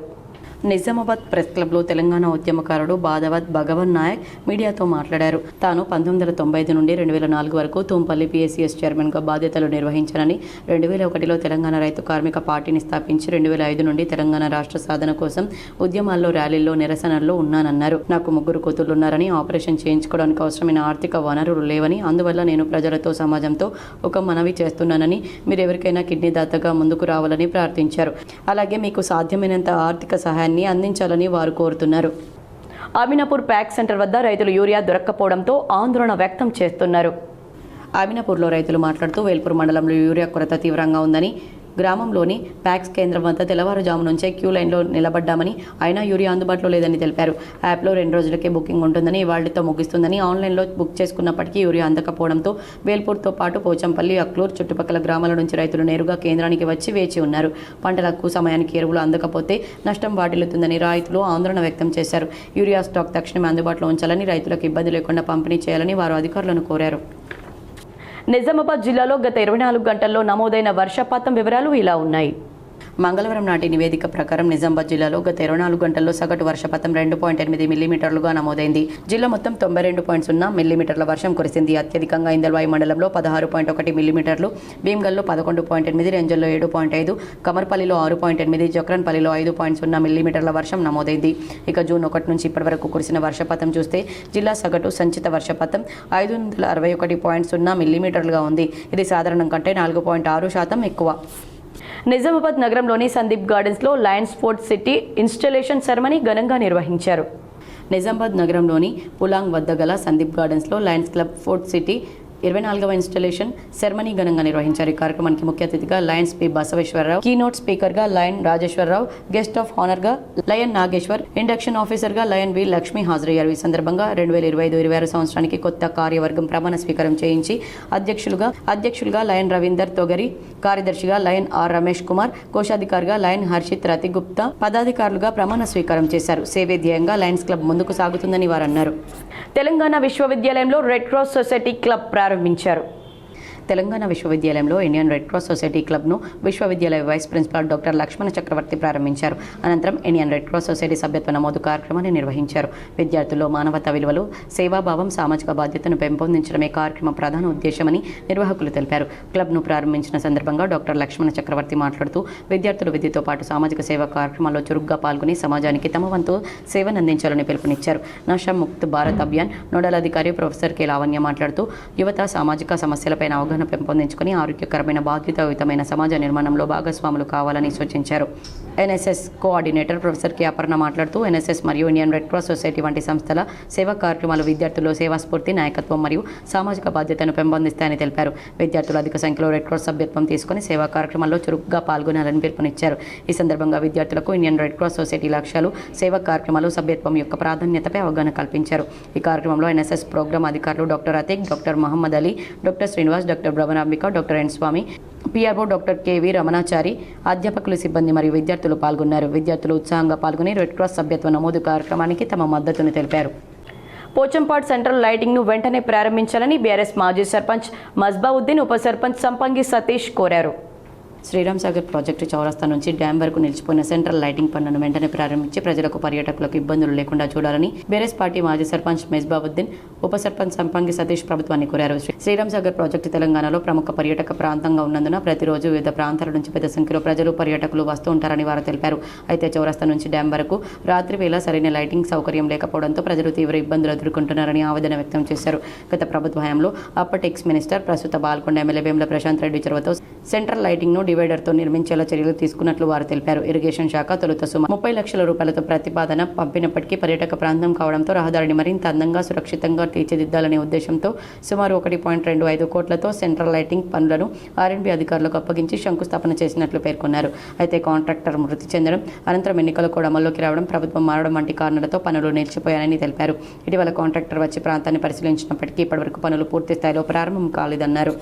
నిజామాబాద్ ప్రెస్ క్లబ్లో తెలంగాణ ఉద్యమకారుడు బాదవత్ భగవాన్ నాయక్ మీడియాతో మాట్లాడారు. తాను 1995 నుండి 2004 వరకు తుంపల్లి PSCS చైర్మన్గా బాధ్యతలు నిర్వహించానని, 2001లో తెలంగాణ రైతు కార్మిక పార్టీని స్థాపించి 2005 నుండి తెలంగాణ రాష్ట్ర సాధన కోసం ఉద్యమాల్లో, ర్యాలీల్లో, నిరసనల్లో ఉన్నానన్నారు. నాకు 3 కూతుళ్లున్నారని, ఆపరేషన్ చేయించుకోవడానికి అవసరమైన ఆర్థిక వనరులు లేవని, అందువల్ల నేను ప్రజలతో, సమాజంతో ఒక మనవి చేస్తున్నానని, మీరెవరికైనా కిడ్నీ దాతగా ముందుకు రావాలని ప్రార్థించారు. అలాగే మీకు సాధ్యమైనంత ఆర్థిక సహాయం అందించాలని వారు కోరుతున్నారు. అమినాపూర్ ప్యాక్ సెంటర్ వద్ద రైతులు యూరియా దొరక్కపోవడంతో ఆందోళన వ్యక్తం చేస్తున్నారు. అమినాపూర్లో రైతులు మాట్లాడుతూ వేల్పూర్ మండలంలో యూరియా కొరత తీవ్రంగా ఉందని, గ్రామంలోని ప్యాక్స్ కేంద్రం వద్ద తెల్లవారుజాము నుంచే క్యూ లైన్లో నిలబడ్డామని, అయినా యూరియా అందుబాటులో లేదని తెలిపారు. యాప్లో 2 రోజులకే బుకింగ్ ఉంటుందని, ఇవాళ్లతో ముగిస్తుందని, ఆన్లైన్లో బుక్ చేసుకున్నప్పటికీ యూరియా అందకపోవడంతో వేల్పూర్తో పాటు పోచంపల్లి, అక్లూరు చుట్టుపక్కల గ్రామాల నుంచి రైతులు నేరుగా కేంద్రానికి వచ్చి వేచి ఉన్నారు. పంటలకు సమయానికి ఎరువులు అందకపోతే నష్టం వాటిల్లుతుందని రైతులు ఆందోళన వ్యక్తం చేశారు. యూరియా స్టాక్ తక్షణమే అందుబాటులో ఉంచాలని, రైతులకు ఇబ్బంది లేకుండా పంపిణీ చేయాలని వారు అధికారులను కోరారు. నిజామాబాద్ జిల్లాలో గత 24 గంటల్లో నమోదైన వర్షపాతం వివరాలు ఇలా ఉన్నాయి. మంగళవారం నాటి నివేదిక ప్రకారం నిజామాబాద్ జిల్లాలో గత 24 గంటల్లో సగటు వర్షపాతం 2.8 మిల్లీమీటర్లుగా నమోదైంది. జిల్లా మొత్తం 92.0 మిల్లీమీటర్ల వర్షం కురిసింది. అత్యధికంగా ఇందల్వాయి మండలంలో 16.1 మిల్లీమీటర్లు, భీమ్గల్లో 11.8, రేంజల్లో 7.5, కమర్పల్లిలో 6.8, జక్రన్పల్లిలో 5.0 మిల్లీమీటర్ల వర్షం నమోదైంది. ఇక జూన్ 1 నుంచి ఇప్పటి వరకు కురిసిన వర్షపాతం చూస్తే జిల్లా సగటు సంచిత వర్షపాతం 561.0 మిల్లీమీటర్లుగా ఉంది. ఇది సాధారణం కంటే 4.6% ఎక్కువ. నిజామాబాద్ నగరంలోని సందీప్ గార్డెన్స్లో Lions Sports City installation ceremony ఘనంగా నిర్వహించారు. నిజామాబాద్ నగరంలోని పులాంగ్ వద్ద గల సందీప్ గార్డెన్స్లో లయన్స్ క్లబ్ స్పోర్ట్స్ సిటీ 24వ ఇన్స్టలేషన్ సెరమనీ ఘనంగా నిర్వహించారు. ఈ కార్యక్రమానికి ముఖ్య అతిథిగా లయన్స్ పి బసవేశ్వరరావు, కీనోట్ స్పీకర్గా లయన్ రాజేశ్వరరావు, గెస్ట్ ఆఫ్ హానర్గా లయన్ నాగేశ్వర్, ఇండక్షన్ ఆఫీసర్గా లయన్ వి లక్ష్మి హాజరయ్యారు. ఈ సందర్భంగా 2025-26 సంవత్సరానికి కొత్త కార్యవర్గం ప్రమాణ స్వీకారం చేయించి అధ్యక్షులుగా లయన్ రవీందర్ తొగరి, కార్యదర్శిగా లయన్ ఆర్ రమేష్ కుమార్, కోశాధికారిగా లయన్ హర్షిత్ రతిగుప్తా పదాధికారులుగా ప్రమాణ స్వీకారం చేశారు. సేవే ధ్యేయంగా లయన్స్ క్లబ్ ముందుకు సాగుతుందని వారు అన్నారు. తెలంగాణ విశ్వవిద్యాలయంలో రెడ్ క్రాస్ సొసైటీ క్లబ్ ప్రారంభించారు. తెలంగాణ విశ్వవిద్యాలయంలో ఇండియన్ రెడ్ క్రాస్ సొసైటీ క్లబ్ను విశ్వవిద్యాలయ వైస్ ప్రిన్సిపాల్ డాక్టర్ లక్ష్మణ చక్రవర్తి ప్రారంభించారు. అనంతరం ఇండియన్ రెడ్ క్రాస్ సొసైటీ సభ్యత్వ నమోదు కార్యక్రమాన్ని నిర్వహించారు. విద్యార్థుల్లో మానవతా విలువలు, సేవాభావం, సామాజిక బాధ్యతను పెంపొందించడమే కార్యక్రమం ప్రధాన ఉద్దేశమని నిర్వాహకులు తెలిపారు. క్లబ్ను ప్రారంభించిన సందర్భంగా డాక్టర్ లక్ష్మణ చక్రవర్తి మాట్లాడుతూ విద్యార్థులు విద్యతో పాటు సామాజిక సేవా కార్యక్రమాల్లో చురుగ్గా పాల్గొని సమాజానికి తమ వంతు సేవనందించాలని పిలుపునిచ్చారు. నషా ముక్త్ భారత్ అభియాన్ నోడల్ అధికారి ప్రొఫెసర్ కె లావణ్య మాట్లాడుతూ యువత సామాజిక సమస్యలపై అవగాహన పెంపొందించుకుని ఆరోగ్యకరమైన బాధ్యతాయుతమైన సమాజ నిర్మాణంలో భాగస్వాములు కావాలని సూచించారు. NSS coordinator professor K Aparna మాట్లాడుతూ ఎన్ఎస్ఎస్ మరియు ఇండియన్ రెడ్ క్రాస్ సొసైటీ వంటి సంస్థల సేవా కార్యక్రమాలు విద్యార్థుల్లో సేవాస్ఫూర్తి, నాయకత్వం మరియు సామాజిక బాధ్యతను పెంపొందిస్తాయని తెలిపారు. విద్యార్థులు అధిక సంఖ్యలో రెడ్ క్రాస్ సభ్యత్వం తీసుకుని సేవా కార్యక్రమాల్లో చురుగ్గా పాల్గొనాలని పిలుపునిచ్చారు. ఈ సందర్భంగా విద్యార్థులకు ఇండియన్ రెడ్ క్రాస్ సొసైటీ లక్ష్యాలు, సేవా కార్యక్రమాలు, సభ్యత్వం యొక్క ప్రాధాన్యతపై అవగాహన కల్పించారు. ఈ కార్యక్రమంలో ఎన్ఎస్ఎస్ ప్రోగ్రామ్ అధికారులు doctor Atiq, doctor Mohammed Ali, doctor Srinivas, doctor Bhramarambika, doctor N Swamy, PRO doctor K V Ramanachari, అధ్యాపకులు, సిబ్బంది మరియు విద్యార్థులు పాల్గొన్నారు. విద్యార్థులు ఉత్సాహంగా పాల్గొని రెడ్ క్రాస్ సభ్యత్వ నమోదు కార్యక్రమానికి తమ మద్దతును తెలిపారు. పోచంపాడ్ సెంట్రల్ లైటింగ్ను వెంటనే ప్రారంభించాలని బీఆర్ఎస్ మాజీ సర్పంచ్ మస్బావుద్దీన్, ఉప సర్పంచ్ సంపంగి సతీష్ కోరారు. శ్రీరామ్ సాగర్ ప్రాజెక్టు చౌరస్తా నుంచి డ్యాం వరకు నిలిచిపోయిన సెంట్రల్ లైటింగ్ పనులను వెంటనే ప్రారంభించి ప్రజలకు, పర్యాటకులకు ఇబ్బందులు లేకుండా చూడాలని బీఆర్ఎస్ పార్టీ మాజీ సర్పంచ్ మెస్బావుద్దీన్, ఉప సర్పంచ్ సంపంగి సతీష్ ప్రభుత్వాన్ని కోరారు. శ్రీరామ్ సాగర్ ప్రాజెక్టు తెలంగాణలో ప్రముఖ పర్యాటక ప్రాంతంగా ఉన్నందున ప్రతిరోజు వివిధ ప్రాంతాల నుంచి పెద్ద సంఖ్యలో ప్రజలు, పర్యాటకులు వస్తూ ఉంటారని వారు తెలిపారు. అయితే చౌరస్తా నుంచి డ్యాం వరకు రాత్రి వేళ సరైన లైటింగ్ సౌకర్యం లేకపోవడంతో ప్రజలు తీవ్ర ఇబ్బందులు ఎదుర్కొంటున్నారని ఆవేదన వ్యక్తం చేశారు. గత ప్రభుత్వ హయాంలో అప్పటి ఎక్స్ మినిస్టర్, ప్రస్తుత బాల్కొండ ఎమ్మెల్యే వేముల ప్రశాంత్ రెడ్డి చొరవతో సెంట్రల్ లైటింగ్ను డివైడర్తో నిర్మించేలా చర్యలు తీసుకున్నట్లు వారు తెలిపారు. ఇరిగేషన్ శాఖ తొలుత సుమారు 30 లక్షల రూపాయలతో ప్రతిపాదన పంపినప్పటికీ పర్యాటక ప్రాంతం కావడంతో రహదారిని మరింత అందంగా, సురక్షితంగా తీర్చిదిద్దాలనే ఉద్దేశంతో సుమారు 1.25 కోట్లతో సెంట్రల్ లైటింగ్ పనులను ఆర్ఎండ్బీ అధికారులకు అప్పగించి శంకుస్థాపన చేసినట్లు పేర్కొన్నారు. అయితే కాంట్రాక్టర్ మృతి చెందడం, అనంతరం ఎన్నికలు కూడా అమల్లోకి రావడం, ప్రభుత్వం మారడం వంటి కారణాలతో పనులు నిలిచిపోయాయని తెలిపారు. ఇటీవల కాంట్రాక్టర్ వచ్చి ప్రాంతాన్ని పరిశీలించినప్పటికీ ఇప్పటివరకు పనులు పూర్తి స్థాయిలో ప్రారంభం కాలేదన్నారు.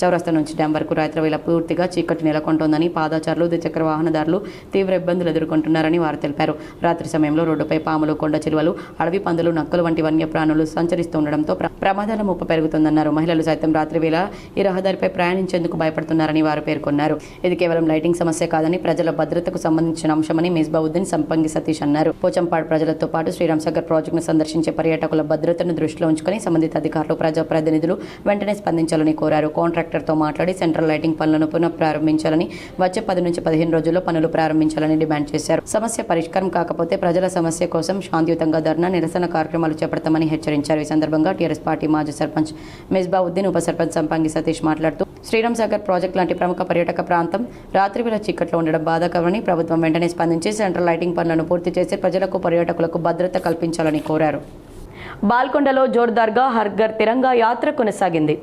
చౌరస్తా నుంచి డ్యాం వరకు రాత్రి వేళ పూర్తిగా చీకటి నెలకొంటోందని, పాదచారులు, ద్విచక్ర వాహనదారులు తీవ్ర ఇబ్బందులు ఎదుర్కొంటున్నారని వారు తెలిపారు. రాత్రి సమయంలో రోడ్డుపై పాములు, కొండ చిలువలు, అడవి పందులు, నక్కలు వంటి వన్యప్రాణులు సంచరిస్తూ ఉండడంతో ప్రమాదాల ముప్పు పెరుగుతుందన్నారు. మహిళలు సైతం రాత్రి వేళ ఈ రహదారిపై ప్రయాణించేందుకు భయపడుతున్నారని వారు పేర్కొన్నారు. ఇది కేవలం లైటింగ్ సమస్య కాదని, ప్రజల భద్రతకు సంబంధించిన అంశమని మెస్బావుద్దీన్, సంపంగి సతీష్ అన్నారు. పోచంపాడు ప్రజలతో పాటు శ్రీరామ్ సాగర్ ప్రాజెక్టును సందర్శించే పర్యాటకుల భద్రతను దృష్టిలో ఉంచుకొని సంబంధిత అధికారులు, ప్రజాప్రతినిధులు వెంటనే స్పందించాలని కోరారు. కాంట్రాక్టర్తో మాట్లాడి సెంట్రల్ లైటింగ్ పనులను పునః ప్రారంభించాలని, వచ్చే 10 నుంచి 15 రోజుల్లో పనులు ప్రారంభించాలని డిమాండ్ చేశారు. సమస్య పరిష్కారం కాకపోతే ప్రజల సమస్య కోసం శాంతియుతంగా ధర్నా, నిరసన కార్యక్రమాలు చేపడతామని హెచ్చరించారు. ఈ సందర్భంగా టీఆర్ఎస్ పార్టీ మాజీ సర్పంచ్ మెస్బావుద్దీన్, ఉప సర్పంచ్ సంపంగి సతీష్ మాట్లాడుతూ శ్రీరామ్ సాగర్ ప్రాజెక్టు లాంటి ప్రముఖ పర్యాటక ప్రాంతం రాత్రి వేళ చీకట్లో ఉండడం బాధాకరమని, ప్రభుత్వం వెంటనే స్పందించి సెంట్రల్ లైటింగ్ పనులను పూర్తి చేసి ప్రజలకు, పర్యాటకులకు భద్రత కల్పించాలని కోరారు. బాల్కొండలో జోర్దార్గా హర్ ఘర్ తిరంగా యాత్ర కొనసాగింది.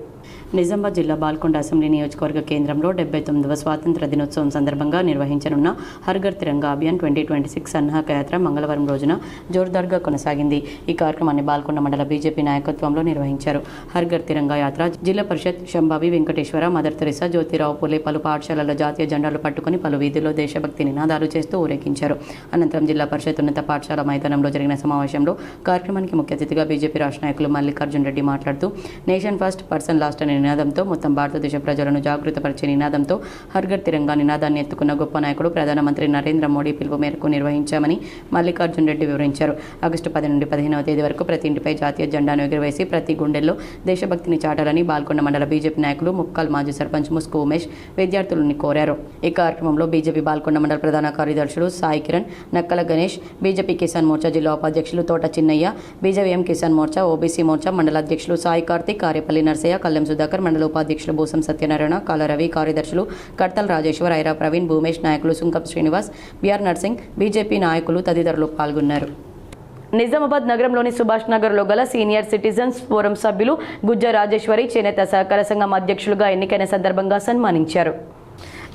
నిజామాబాద్ జిల్లా బాల్కొండ అసెంబ్లీ నియోజకవర్గ కేంద్రంలో 79వ స్వాతంత్ర దినోత్సవం సందర్భంగా నిర్వహించనున్న హర్ ఘర్ తిరంగా అభియాన్ 2026 సన్నాహక యాత్ర మంగళవారం రోజున జోర్దార్గా కొనసాగింది. ఈ కార్యక్రమాన్ని బాల్కొండ మండల బీజేపీ నాయకత్వంలో నిర్వహించారు. హర్ ఘర్ తిరంగా యాత్ర జిల్లా పరిషత్, శంభావి వెంకటేశ్వర, మదర్ తెరెసా, జ్యోతిరావు పూలే పలు పాఠశాలల జాతీయ జెండాలు పట్టుకుని పలు వీధుల్లో దేశభక్తి నినాదాలు చేస్తూ ఊరేగించారు. అనంతరం జిల్లా పరిషత్ ఉన్నత పాఠశాల మైదానంలో జరిగిన సమావేశంలో కార్యక్రమానికి ముఖ్య అతిథిగా బీజేపీ రాష్ట్ర నాయకులు మల్లికార్జున్ రెడ్డి మాట్లాడుతూ నేషన్ ఫస్ట్, పర్సన్ లాస్ట్ అనే నినాదంతో మొత్తం భారతదేశ ప్రజలను జాగృతపరిచే నినాదంతో హర్ ఘర్ తిరంగా నినాదాన్ని ఎత్తుకున్న గొప్ప నాయకుడు ప్రధానమంత్రి నరేంద్ర మోడీ పిలుపు మేరకు నిర్వహించామని మల్లికార్జున్ రెడ్డి వివరించారు. ఆగస్టు 10 నుండి 15వ తేదీ వరకు ప్రతి ఇంటిపై జాతీయ జెండాను ఎగురవేసి ప్రతి గుండెల్లో దేశభక్తిని చాటాలని బాల్కొండ మండల బీజేపీ నాయకులు ముక్కాల్ మాజీ సర్పంచ్ ముస్కు ఉమేష్ విద్యార్థులని కోరారు. ఈ కార్యక్రమంలో బీజేపీ బాల్కొండ మండల ప్రధాన కార్యదర్శులు సాయి కిరణ్, నక్కల గణేష్, బీజేపీ కిసాన్ మోర్చా జిల్లా ఉపాధ్యక్షులు తోట చిన్నయ్య, బీజేపీఎం కిసాన్ మోర్చా, ఓబీసీ మోర్చా మండల అధ్యక్షులు సాయి కార్తిక్, కార్యపల్లి నర్సయ్య, కల్లెం సుధాకర్, మండల ఉపాధ్యక్షులు బూసం సత్యనారాయణ, కాలరవి, కార్యదర్శులు కర్తల్ రాజేశ్వర్, ఐరా ప్రవీణ్, భూమేష్, నాయకులు సుంకం శ్రీనివాస్, బిఆర్ నర్సింగ్, బీజేపీ నాయకులు తదితరులు పాల్గొన్నారు. నిజామాబాద్ నగరంలోని సుభాష్ నగర్లో గల సీనియర్ సిటిజన్స్ ఫోరం సభ్యులు గుజ్జ రాజేశ్వరి చేనేత సహకార సంఘం అధ్యక్షులుగా ఎన్నికైన సందర్భంగా సన్మానించారు.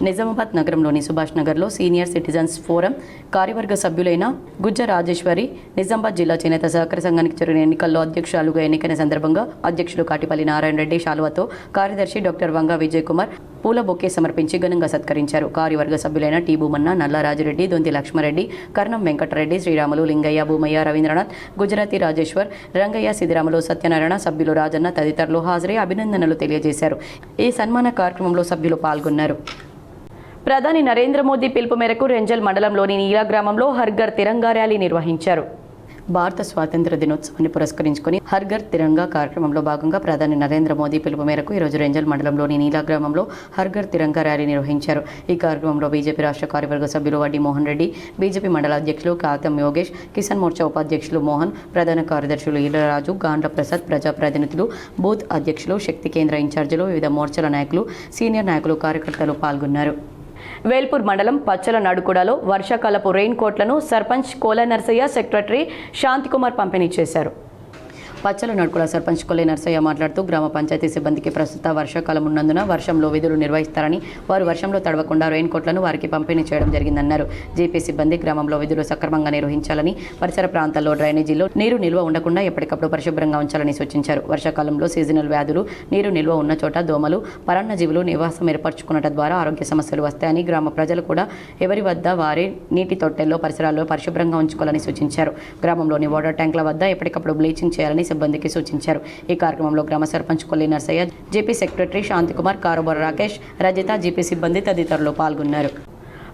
నిజామాబాద్ నగరంలోని సుభాష్ నగర్లో సీనియర్ సిటిజన్స్ ఫోరం కార్యవర్గ సభ్యులైన గుజ్జ రాజేశ్వరి నిజామాబాద్ జిల్లా చేనేత సహకార సంఘానికి జరిగిన ఎన్నికల్లో అధ్యక్షురాలుగా ఎన్నికైన సందర్భంగా అధ్యక్షులు కాటిపల్లి నారాయణ రెడ్డి శాలువతో కార్యదర్శి డాక్టర్ వంగా విజయ్ కుమార్ పూల బొకే సమర్పించి ఘనంగా సత్కరించారు. కార్యవర్గ సభ్యులైన టీ భూమన్న, నల్లరాజిరెడ్డి, దొంతి లక్ష్మారెడ్డి, కర్ణం వెంకటరెడ్డి, శ్రీరాములు, లింగయ్య, భూమయ్య, రవీంద్రనాథ్, గుజరాతీ రాజేశ్వర్, రంగయ్య, సిద్దిరాములు, సత్యనారాయణ, సభ్యులు రాజన్న తదితరులు హాజరై అభినందనలు తెలియజేశారు. ఈ సన్మాన కార్యక్రమంలో సభ్యులు పాల్గొన్నారు. ప్రధాని నరేంద్ర మోదీ పిలుపు మేరకు రెంజల్ మండలంలోని నీలా గ్రామంలో హర్ ఘర్ తిరంగా ర్యాలీ నిర్వహించారు. భారత స్వాతంత్ర దినోత్సవాన్ని పురస్కరించుకుని హర్ ఘర్ తిరంగా కార్యక్రమంలో భాగంగా ప్రధాని నరేంద్ర మోదీ పిలుపు మేరకు ఈరోజు రెంజల్ మండలంలోని నీలా గ్రామంలో హర్ ఘర్ తిరంగా ర్యాలీ నిర్వహించారు. ఈ కార్యక్రమంలో బీజేపీ రాష్ట్ర కార్యవర్గ సభ్యులు వడ్డీ మోహన్ రెడ్డి, బీజేపీ మండల అధ్యక్షులు కాతం యోగేష్, కిసాన్ మోర్చా ఉపాధ్యక్షులు మోహన్, ప్రధాన కార్యదర్శులు ఈలరాజు, గాండ్ల ప్రసాద్, ప్రజాప్రతినిధులు, బూత్ అధ్యక్షులు, శక్తి కేంద్ర ఇన్ఛార్జీలు, వివిధ మోర్చాల నాయకులు, సీనియర్ నాయకులు, కార్యకర్తలు పాల్గొన్నారు. వేల్పూర్ మండలం పచ్చల నడుకుడలో వర్షాకాలపు రెయిన్ కోట్లను సర్పంచ్ కోల నర్సయ్య, సెక్రటరీ శాంతికుమార్ పంపిణీ చేశారు. పచ్చల నడుకుల సర్పంచ్ కొల్లె నర్సయ్య మాట్లాడుతూ గ్రామ పంచాయతీ సిబ్బందికి ప్రస్తుత వర్షాకాలం ఉన్నందున వర్షంలో విధులు నిర్వహిస్తారని, వారు వర్షంలో తడవకుండా రెయిన్ కోట్లను వారికి పంపిణీ చేయడం జరిగిందన్నారు. జీపీ సిబ్బంది గ్రామంలో విధులు సక్రమంగా నిర్వహించాలని, పరిసర ప్రాంతాల్లో డ్రైనేజీలో నీరు నిల్వ ఉండకుండా ఎప్పటికప్పుడు పరిశుభ్రంగా ఉంచాలని సూచించారు. వర్షాకాలంలో సీజనల్ వ్యాధులు, నీరు నిల్వ ఉన్న చోట దోమలు, పరాన్నజీవులు నివాసం ఏర్పరచుకున్నట ద్వారా ఆరోగ్య సమస్యలు వస్తాయని, గ్రామ ప్రజలు కూడా ఎవరి వద్ద వారి నీటి తొట్టెల్లో పరిసరాల్లో పరిశుభ్రంగా ఉంచుకోవాలని సూచించారు. గ్రామంలోని వాటర్ ట్యాంకుల వద్ద ఎప్పటికప్పుడు బ్లీచింగ్ చేయాలని సిబ్బందికి సూచించారు. ఈ కార్యక్రమంలో గ్రామ సర్పంచ్ కొల్లి నర్సయ్య, జీపీ సెక్రటరీ శాంతికుమార్, కారోబార్ రాకేష్, రజిత, జీపీ సిబ్బంది తదితరులు పాల్గొన్నారు.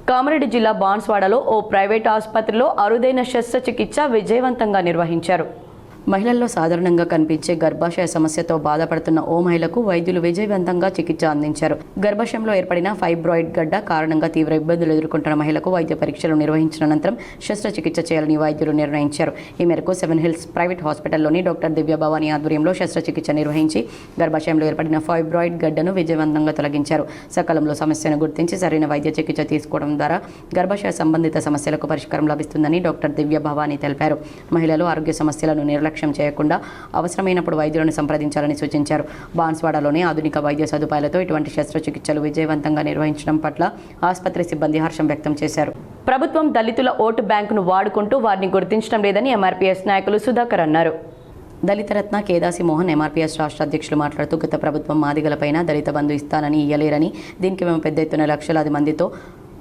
కామారెడ్డి జిల్లా బాన్స్వాడలో ఓ ప్రైవేట్ ఆసుపత్రిలో అరుదైన శస్త్రచికిత్స విజయవంతంగా నిర్వహించారు. మహిళల్లో సాధారణంగా కనిపించే గర్భాశయ సమస్యతో బాధపడుతున్న ఓ మహిళకు వైద్యులు విజయవంతంగా చికిత్స అందించారు. గర్భాశయంలో ఏర్పడిన ఫైబ్రాయిడ్ గడ్డ కారణంగా తీవ్ర ఇబ్బందులు ఎదుర్కొంటున్న మహిళకు వైద్య పరీక్షలు నిర్వహించిన అనంతరం శస్త్రచికిత్స చేయాలని వైద్యులు నిర్ణయించారు. ఈ మేరకు సెవెన్ హిల్స్ ప్రైవేట్ హాస్పిటల్లోని డాక్టర్ దివ్య భవానీ ఆధ్వర్యంలో శస్త్రచికిత్స నిర్వహించి గర్భాశయంలో ఏర్పడిన ఫైబ్రాయిడ్ గడ్డను విజయవంతంగా తొలగించారు. సకాలంలో సమస్యను గుర్తించి సరైన వైద్య చికిత్స తీసుకోవడం ద్వారా గర్భాశయ సంబంధిత సమస్యలకు పరిష్కారం లభిస్తుందని డాక్టర్ దివ్య భవానీ తెలిపారు. మహిళలు ఆరోగ్య సమస్యలను నిర్లక్ష్యం చేయకుండా అవసరమైనప్పుడు వైద్యులను సంప్రదించాలని సూచించారు. బాన్స్వాడలోని ఆధునిక వైద్య సదుపాయాలతో ఇటువంటి శస్త్రచికిత్సలు విజయవంతంగా నిర్వహించడం పట్ల ఆసుపత్రి సిబ్బంది హర్షం వ్యక్తం చేశారు. ప్రభుత్వం దళితుల ఓటు బ్యాంకును వాడుకుంటూ వారిని గుర్తించడం లేదని ఎంఆర్పీఎస్ నాయకులు సుధాకర్ అన్నారు. దళితరత్న కేదాసి మోహన్ ఎంఆర్పీఎస్ రాష్ట్ర అధ్యక్షులు మాట్లాడుతూ గత ప్రభుత్వం మాదిగలపైన దళిత బంధు ఇస్తానని ఇయ్యలేరని, దీనికి మేము పెద్ద ఎత్తున లక్షలాది మందితో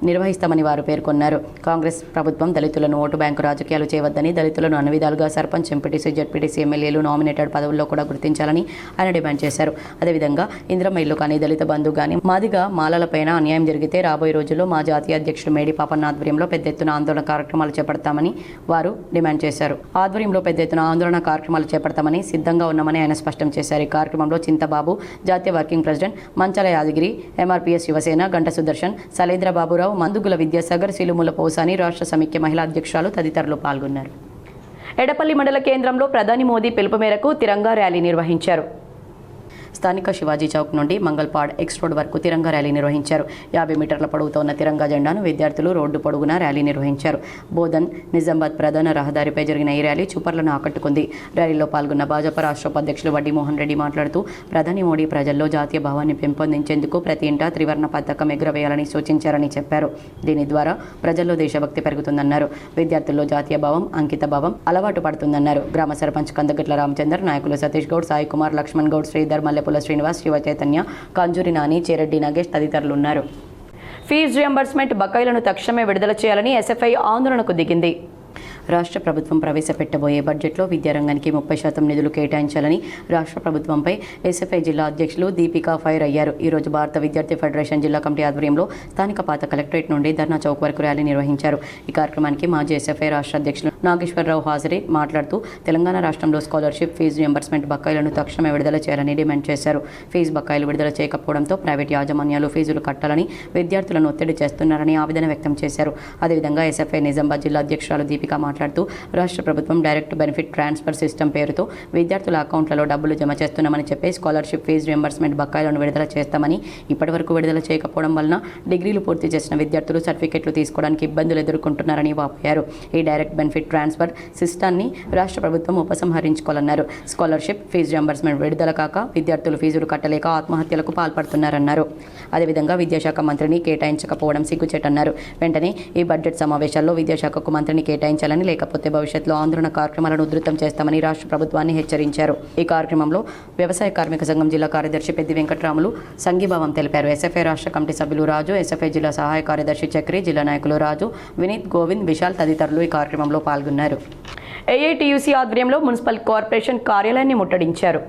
నిర్వహిస్తామని వారు పేర్కొన్నారు. కాంగ్రెస్ ప్రభుత్వం దళితులను ఓటు బ్యాంకు రాజకీయాలు చేయవద్దని, దళితులను అన్ని విధాలుగా సర్పంచ్, ఎంపీటీసీ, జెడ్పీటీసీ, ఎమ్మెల్యేలు నామినేటెడ్ పదవుల్లో కూడా గుర్తించాలని ఆయన డిమాండ్ చేశారు. అదేవిధంగా ఇంద్రమ్మ ఇల్లు కానీ, దళిత బంధు కానీ, మాదిగా మాలలపైన అన్యాయం జరిగితే రాబోయే రోజుల్లో మా జాతీయ అధ్యక్షుడు మేడి పాపన్న ఆధ్వర్యంలో పెద్ద ఎత్తున ఆందోళన కార్యక్రమాలు చేపడతామని వారు డిమాండ్ చేశారు. ఆధ్వర్యంలో పెద్ద ఎత్తున ఆందోళన కార్యక్రమాలు చేపడతామని సిద్ధంగా ఉన్నామని ఆయన స్పష్టం చేశారు. ఈ కార్యక్రమంలో చింతబాబు, జాతీయ వర్కింగ్ ప్రెసిడెంట్ మంచాల యాదగిరి, ఎంఆర్పీఎస్ యువసేన గంట సుదర్శన్, సలేంద్ర బాబురావు, మందుగుల విద్యాసాగర్, సిలుముల పౌసాని, రాష్ట్ర సమైక్య మహిళా అధ్యక్షురాలు తదితరులు పాల్గొన్నారు. ఎడపల్లి మండల కేంద్రంలో ప్రధాని మోదీ పిలుపు మేరకు తిరంగా ర్యాలీ నిర్వహించారు. స్థానిక శివాజీ చౌక్ నుండి మంగల్పాడ్ ఎక్స్ రోడ్ వరకు తిరంగా ర్యాలీ నిర్వహించారు. 50 మీటర్ల పొడవుతో ఉన్న తిరంగా జెండాను విద్యార్థులు రోడ్డు పొడుగునా ర్యాలీ నిర్వహించారు. బోధన్, నిజామాబాద్ ప్రధాన రహదారిపై జరిగిన ఈ ర్యాలీ చూపర్లను ఆకట్టుకుంది. ర్యాలీలో పాల్గొన్న భాజపా రాష్ట్ర ఉపాధ్యక్షులు వడ్డీ మోహన్ రెడ్డి మాట్లాడుతూ ప్రధాని మోడీ ప్రజల్లో జాతీయ భావాన్ని పెంపొందించేందుకు ప్రతి ఇంటా త్రివర్ణ పతాకం ఎగురవేయాలని సూచించారని చెప్పారు. దీని ద్వారా ప్రజల్లో దేశభక్తి పెరుగుతుందన్నారు. విద్యార్థుల్లో జాతీయ భావం, అంకిత భావం అలవాటు పడుతుందన్నారు. గ్రామ సర్పంచ్ కందగట్ల రామచందర్, నాయకులు సతీష్ గౌడ్, సాయి కుమార్, లక్ష్మణ్ గౌడ్, శ్రీధర్, మల్లెపుల శ్రీనివాస్, శివ చైతన్య, కంజూరి నాని, చేరెడ్డి నాగేష్ తదితరులు ఉన్నారు. ఫీజు రియంబర్స్మెంట్ బకాయిలను తక్షణమే విడుదల చేయాలని ఎస్ఎఫ్ఐ ఆందోళనకు దిగింది. రాష్ట్ర ప్రభుత్వం ప్రవేశపెట్టబోయే బడ్జెట్లో విద్యారంగానికి 30% నిధులు కేటాయించాలని రాష్ట్ర ప్రభుత్వంపై ఎస్ఎఫ్ఐ జిల్లా అధ్యక్షులు దీపికా ఫైర్ అయ్యారు. ఈరోజు భారత విద్యార్థి ఫెడరేషన్ జిల్లా కమిటీ ఆధ్వర్యంలో స్థానిక పాత కలెక్టరేట్ నుండి ధర్నా చౌక్ వరకు ర్యాలీ నిర్వహించారు. ఈ కార్యక్రమానికి మాజీ ఎస్ఎఫ్ఐ రాష్ట్ర అధ్యక్షులు నాగేశ్వరరావు హాజరై మాట్లాడుతూ తెలంగాణ రాష్ట్రంలో స్కాలర్షిప్, ఫీజు రియంబర్స్మెంట్ బకాయిలను తక్షణమే విడుదల చేయాలని డిమాండ్ చేశారు. ఫీజు బకాయిలు విడుదల చేయకపోవడంతో ప్రైవేట్ యాజమాన్యాలు ఫీజులు కట్టాలని విద్యార్థులను ఒత్తిడి చేస్తున్నారని ఆవేదన వ్యక్తం చేశారు. అదేవిధంగా ఎస్ఎఫ్ఐ నిజామాబాద్ జిల్లా అధ్యక్షురాలు దీపికా మాట్లాడుతూ రాష్ట్ర ప్రభుత్వం డైరెక్ట్ బెనిఫిట్ ట్రాన్స్ఫర్ సిస్టమ్ పేరుతో విద్యార్థుల అకౌంట్లలో డబ్బులు జమ చేస్తున్నామని చెప్పి స్కాలర్షిప్, ఫీజు రియంబర్స్మెంట్ బకాయిలను విడుదల చేస్తామని, ఇప్పటివరకు విడుదల చేయకపోవడం వలన డిగ్రీలు పూర్తి చేసిన విద్యార్థులు సర్టిఫికెట్లు తీసుకోవడానికి ఇబ్బందులు ఎదుర్కొంటున్నారని వాపోయారు. ఈ డైరెక్ట్ బెనిఫిట్ ట్రాన్స్ఫర్ సిస్టాన్ని రాష్ట్ర ప్రభుత్వం ఉపసంహరించుకోవాలన్నారు. స్కాలర్షిప్ ఫీజు రియంబర్స్మెంట్ విడుదల కాక విద్యార్థులు ఫీజులు కట్టలేక ఆత్మహత్యలకు పాల్పడుతున్నారన్నారు. అదేవిధంగా విద్యాశాఖ మంత్రిని కేటాయించకపోవడం సిగ్గుచేటన్నారు. వెంటనే ఈ బడ్జెట్ సమావేశాల్లో విద్యాశాఖకు మంత్రిని కేటాయించాలని, లేకపోతే భవిష్యత్తులో ఆందోళన కార్యక్రమాలను ఉధృతం చేస్తామని రాష్ట్ర ప్రభుత్వాన్ని హెచ్చరించారు. ఈ కార్యక్రమంలో వ్యవసాయ కార్మిక సంఘం జిల్లా కార్యదర్శి పెద్ది వెంకట్రాములు సంఘీభావం తెలిపారు. ఎస్ఎఫ్ఐ రాష్ట్ర కమిటీ సభ్యులు రాజు, ఎస్ఎఫ్ఐ జిల్లా సహాయ కార్యదర్శి చక్రి, జిల్లా నాయకులు రాజు, వినీత్, గోవింద్, విశాల్ తదితరులు ఈ కార్యక్రమంలో పాల్గొన్నారు. ఏఐటీయూసీ ఆధ్వర్యంలో మున్సిపల్ కార్పొరేషన్ కార్యాలయాన్ని ముట్టడించారు.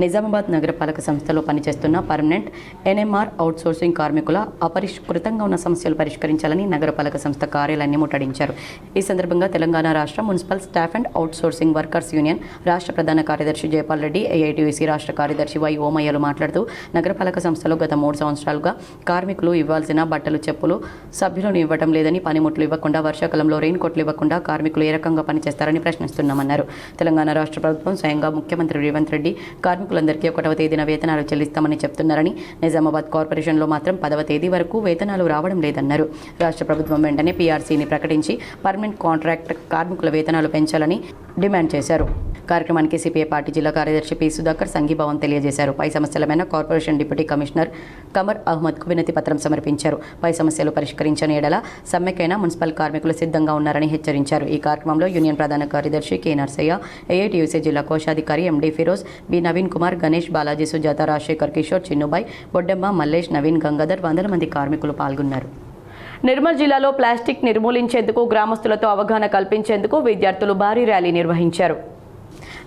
నిజామాబాద్ నగరపాలక సంస్థలో పనిచేస్తున్న పర్మనెంట్ ఎన్ఎంఆర్ అవుట్సోర్సింగ్ కార్మికుల అపరిష్కృతంగా ఉన్న సమస్యలు పరిష్కరించాలని నగరపాలక సంస్థ కార్యాలయాన్ని ముట్టడించారు. ఈ సందర్భంగా తెలంగాణ రాష్ట్ర municipal staff and outsourcing workers union రాష్ట్ర ప్రధాన కార్యదర్శి జయపాల్ రెడ్డి, ఏఐటీయూసీ రాష్ట్ర కార్యదర్శి వై ఓమయ్యలు మాట్లాడుతూ నగరపాలక సంస్థలో గత 3 సంవత్సరాలుగా కార్మికులు ఇవ్వాల్సిన బట్టలు, చెప్పులు సభ్యులను ఇవ్వడం లేదని, పనిముట్లు ఇవ్వకుండా, వర్షాకాలంలో రెయిన్ కోట్లు ఇవ్వకుండా కార్మికులు ఏ రకంగా పనిచేస్తారని ప్రశ్నిస్తున్నామన్నారు. తెలంగాణ రాష్ట్ర ప్రభుత్వం స్వయంగా ముఖ్యమంత్రి రేవంత్ రెడ్డి కార్మికులందరికీ 1వ తేదీన వేతనాలు చెల్లిస్తామని చెప్తున్నారని, నిజామాబాద్ కార్పొరేషన్లో మాత్రం 10వ తేదీ వరకు వేతనాలు రావడం లేదన్నారు. రాష్ట్ర ప్రభుత్వం వెంటనే పీఆర్సీని ప్రకటించి పర్మనెంట్ కాంట్రాక్ట్ కార్మికుల వేతనాలు పెంచాలని డిమాండ్ చేశారు. కార్యక్రమానికి సిపిఐ పార్టీ జిల్లా కార్యదర్శి పి సుధాకర్ సంఘీభావం తెలియజేశారు. పై సమస్యలమైన కార్పొరేషన్ డిప్యూటీ కమిషనర్ కమర్ అహ్మద్కు వినతి పత్రం సమర్పించారు. పై సమస్యలు పరిష్కరించని ఎడల సమ్మెకైనా మున్సిపల్ కార్మికులు సిద్ధంగా ఉన్నారని హెచ్చరించారు. ఈ కార్యక్రమంలో యూనియన్ ప్రధాన కార్యదర్శి కె నర్సయ్య, ఏఐటీయూసీ జిల్లా కోశాధికారి ఎండి ఫిరోజ్, బి నవీన్ కుమార్, గణేష్, బాలాజీ, సుజాత, రాజశేఖర్, కిషోర్, చిన్నుబాయ్, బొడ్డెమ్మ, మల్లేష్, నవీన్, గంగాధర్, 100 మంది కార్మికులు పాల్గొన్నారు. నిర్మల్ జిల్లాలో ప్లాస్టిక్ నిర్మూలించేందుకు గ్రామస్తులతో అవగాహన కల్పించేందుకు విద్యార్థులు భారీ ర్యాలీ నిర్వహించారు.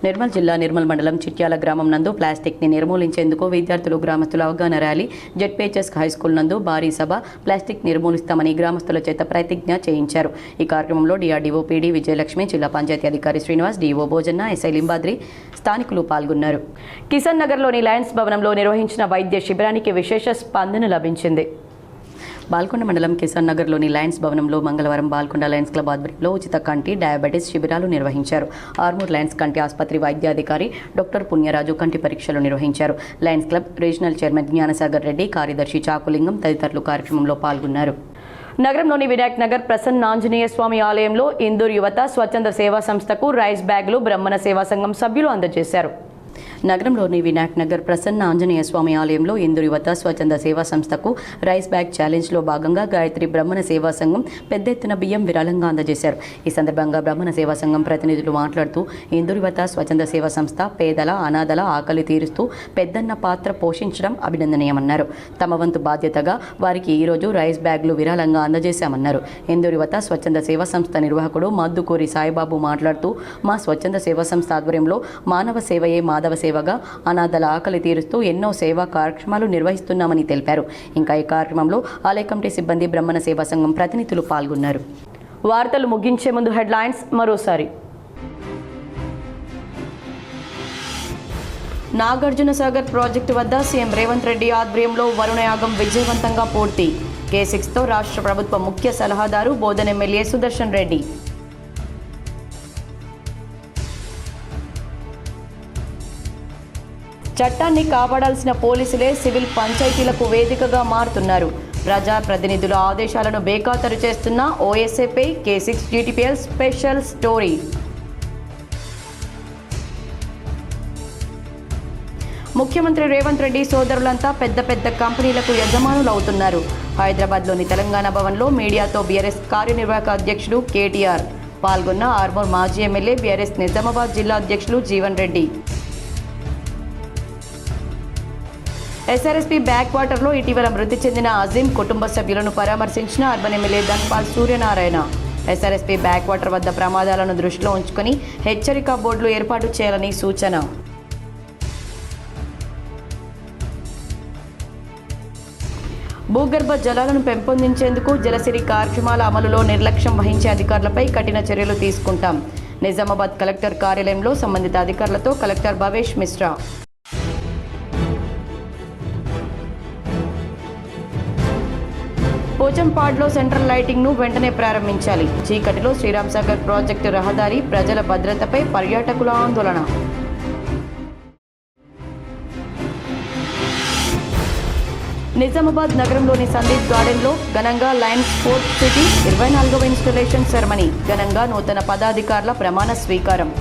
నిర్మల్ జిల్లా నిర్మల్ మండలం చిట్యాల గ్రామం నందు ప్లాస్టిక్ని నిర్మూలించేందుకు విద్యార్థులు, గ్రామస్తుల అవగాహన ర్యాలీ, జెడ్పీహెచ్ఎస్ హైస్కూల్ నందు భారీ సభ, ప్లాస్టిక్ నిర్మూలిస్తామని గ్రామస్తుల చేత ప్రతిజ్ఞ చేయించారు. ఈ కార్యక్రమంలో డిఆర్డీఓ పీడీ విజయలక్ష్మి, జిల్లా పంచాయతీ అధికారి శ్రీనివాస్, డిఓ భోజన్న, ఎస్ఐ లింబాద్రి స్థానికులు పాల్గొన్నారు. కిసాన్ నగర్లోని లయన్స్ భవనంలో నిర్వహించిన వైద్య శిబిరానికి విశేష స్పందన లభించింది. బాల్కొండ మండలం కిసాన్ నగర్లోని లయన్స్ భవనంలో మంగళవారం బాల్కొండ లయన్స్ క్లబ్ ఆధ్వర్యంలో ఉచిత కంటి, డయాబెటీస్ శిబిరాలు నిర్వహించారు. ఆర్మూర్ లయన్స్ కంటి ఆసుపత్రి వైద్యాధికారి డాక్టర్ పుణ్యరాజు కంటి పరీక్షలు నిర్వహించారు. Lions club regional chairman Gyan Sagar Reddy, కార్యదర్శి చాకులింగం తదితరులు కార్యక్రమంలో పాల్గొన్నారు. నగరంలోని వినాయక్ నగర్ ప్రసన్న ఆంజనేయ స్వామి ఆలయంలో ఇందూర్ యువత స్వచ్ఛంద సేవా సంస్థకు రైస్ బ్యాగులు బ్రహ్మణ సేవా సంఘం సభ్యులు అందజేశారు. నగరంలోని వినాయక్ నగర్ ప్రసన్న ఆంజనేయ స్వామి ఆలయంలో ఇందూర్ యువత స్వచ్ఛంద సేవా సంస్థకు రైస్ బ్యాగ్ ఛాలెంజ్లో భాగంగా గాయత్రి బ్రహ్మణ సేవా సంఘం పెద్ద ఎత్తున బియ్యం విరాళంగా అందజేశారు. ఈ సందర్భంగా బ్రహ్మణ సేవా సంఘం ప్రతినిధులు మాట్లాడుతూ ఇందూర్ యువత స్వచ్ఛంద సేవా సంస్థ పేదల, అనాథల ఆకలి తీరుస్తూ పెద్దన్న పాత్ర పోషించడం అభినందనీయమన్నారు. తమ వంతు బాధ్యతగా వారికి ఈరోజు రైస్ బ్యాగులు విరాళంగా అందజేశామన్నారు. ఇందూర్ యువత స్వచ్ఛంద సేవా సంస్థ నిర్వాహకుడు మద్దుకూరి సాయిబాబు మాట్లాడుతూ మా స్వచ్ఛంద సేవా సంస్థ ఆధ్వర్యంలో మానవ సేవయే మాధవ సేవగా అనాథల ఆకలి తీరుస్తూ ఎన్నో సేవా కార్యక్రమాలు నిర్వహిస్తున్నామని తెలిపారు. ఇంకా ఈ కార్యక్రమంలో ఆలయ కమిటీ సిబ్బంది, బ్రహ్మణ సేవా సంఘం ప్రతినిధులు పాల్గొన్నారు. వార్తలు ముగించే ముందు హెడ్లైన్స్ మరోసారి. నాగార్జున సాగర్ ప్రాజెక్టు వద్ద సీఎం రేవంత్ రెడ్డి ఆధ్వర్యంలో వరుణయాగం విజయవంతంగా పూర్తి. K6తో రాష్ట్ర ప్రభుత్వ ముఖ్య సలహాదారు బోధన్ ఎమ్మెల్యే సుదర్శన్ రెడ్డి. చట్టాన్ని కాపాడాల్సిన పోలీసులే సివిల్ పంచాయతీలకు వేదికగా మారుతున్నారు. ప్రజా ప్రతినిధుల ఆదేశాలను బేఖాతరు చేస్తున్న ఓఎస్ఏపై K6 GTPL స్పెషల్ స్టోరీ. ముఖ్యమంత్రి రేవంత్ రెడ్డి సోదరులంతా పెద్ద పెద్ద కంపెనీలకు యజమానులు అవుతున్నారు. హైదరాబాద్లోని తెలంగాణ భవన్లో మీడియాతో బీఆర్ఎస్ కార్యనిర్వాహక అధ్యక్షుడు కేటీఆర్ పాల్గొన్న ఆర్మూర్ మాజీ ఎమ్మెల్యే, బీఆర్ఎస్ నిజామాబాద్ జిల్లా అధ్యక్షులు జీవన్ రెడ్డి. ఎస్ఆర్ఎస్పీ బ్యాక్ వాటర్లో ఇటీవల మృతి చెందిన అజీం కుటుంబ సభ్యులను పరామర్శించిన urban MLA Dhanpal Suryanarayana. SRSP back water వద్ద ప్రమాదాలను దృష్టిలో ఉంచుకొని హెచ్చరిక బోర్డులు ఏర్పాటు చేయాలని సూచన. భూగర్భ జలాలను పెంపొందించేందుకు జలసిరి కార్యక్రమాల అమలులో నిర్లక్ష్యం వహించే అధికారులపై కఠిన చర్యలు తీసుకుంటాం. నిజామాబాద్ కలెక్టర్ కార్యాలయంలో సంబంధిత అధికారులతో కలెక్టర్ భవేష్ మిశ్రా. పోచంపాడ్లో సెంట్రల్ లైటింగ్ను వెంటనే ప్రారంభించాలి. చీకటిలో శ్రీరామ్ సాగర్ ప్రాజెక్టు రహదారి, ప్రజల భద్రతపై పర్యాటకుల ఆందోళన. నిజామాబాద్ నగరంలోని సందీప్ గార్డెన్లో ఘనంగా లయన్స్ స్పోర్ట్స్ సిటీ 24వ ఇన్స్టలేషన్ సెరమనీ, ఘనంగా నూతన పదాధికారుల ప్రమాణ స్వీకారం.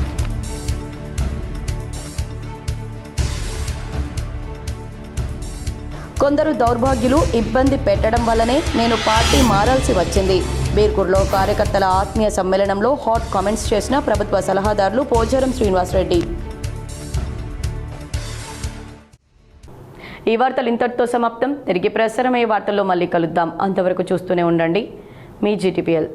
కొందరు దౌర్భాగ్యులు ఇబ్బంది పెట్టడం వల్లనే నేను పార్టీ మారాల్సి వచ్చింది. బీర్కూర్లో కార్యకర్తల ఆత్మీయ సమ్మేళనంలో హాట్ కామెంట్స్ చేసిన ప్రభుత్వ సలహాదారులు పోచారం శ్రీనివాసరెడ్డి. ఈ వార్తలు ఇంతటితో సమాప్తం. తిరిగి ప్రసారమయ్యే వార్తల్లో మళ్ళీ కలుద్దాం. అంతవరకు చూస్తూనే ఉండండి మీ GTPL.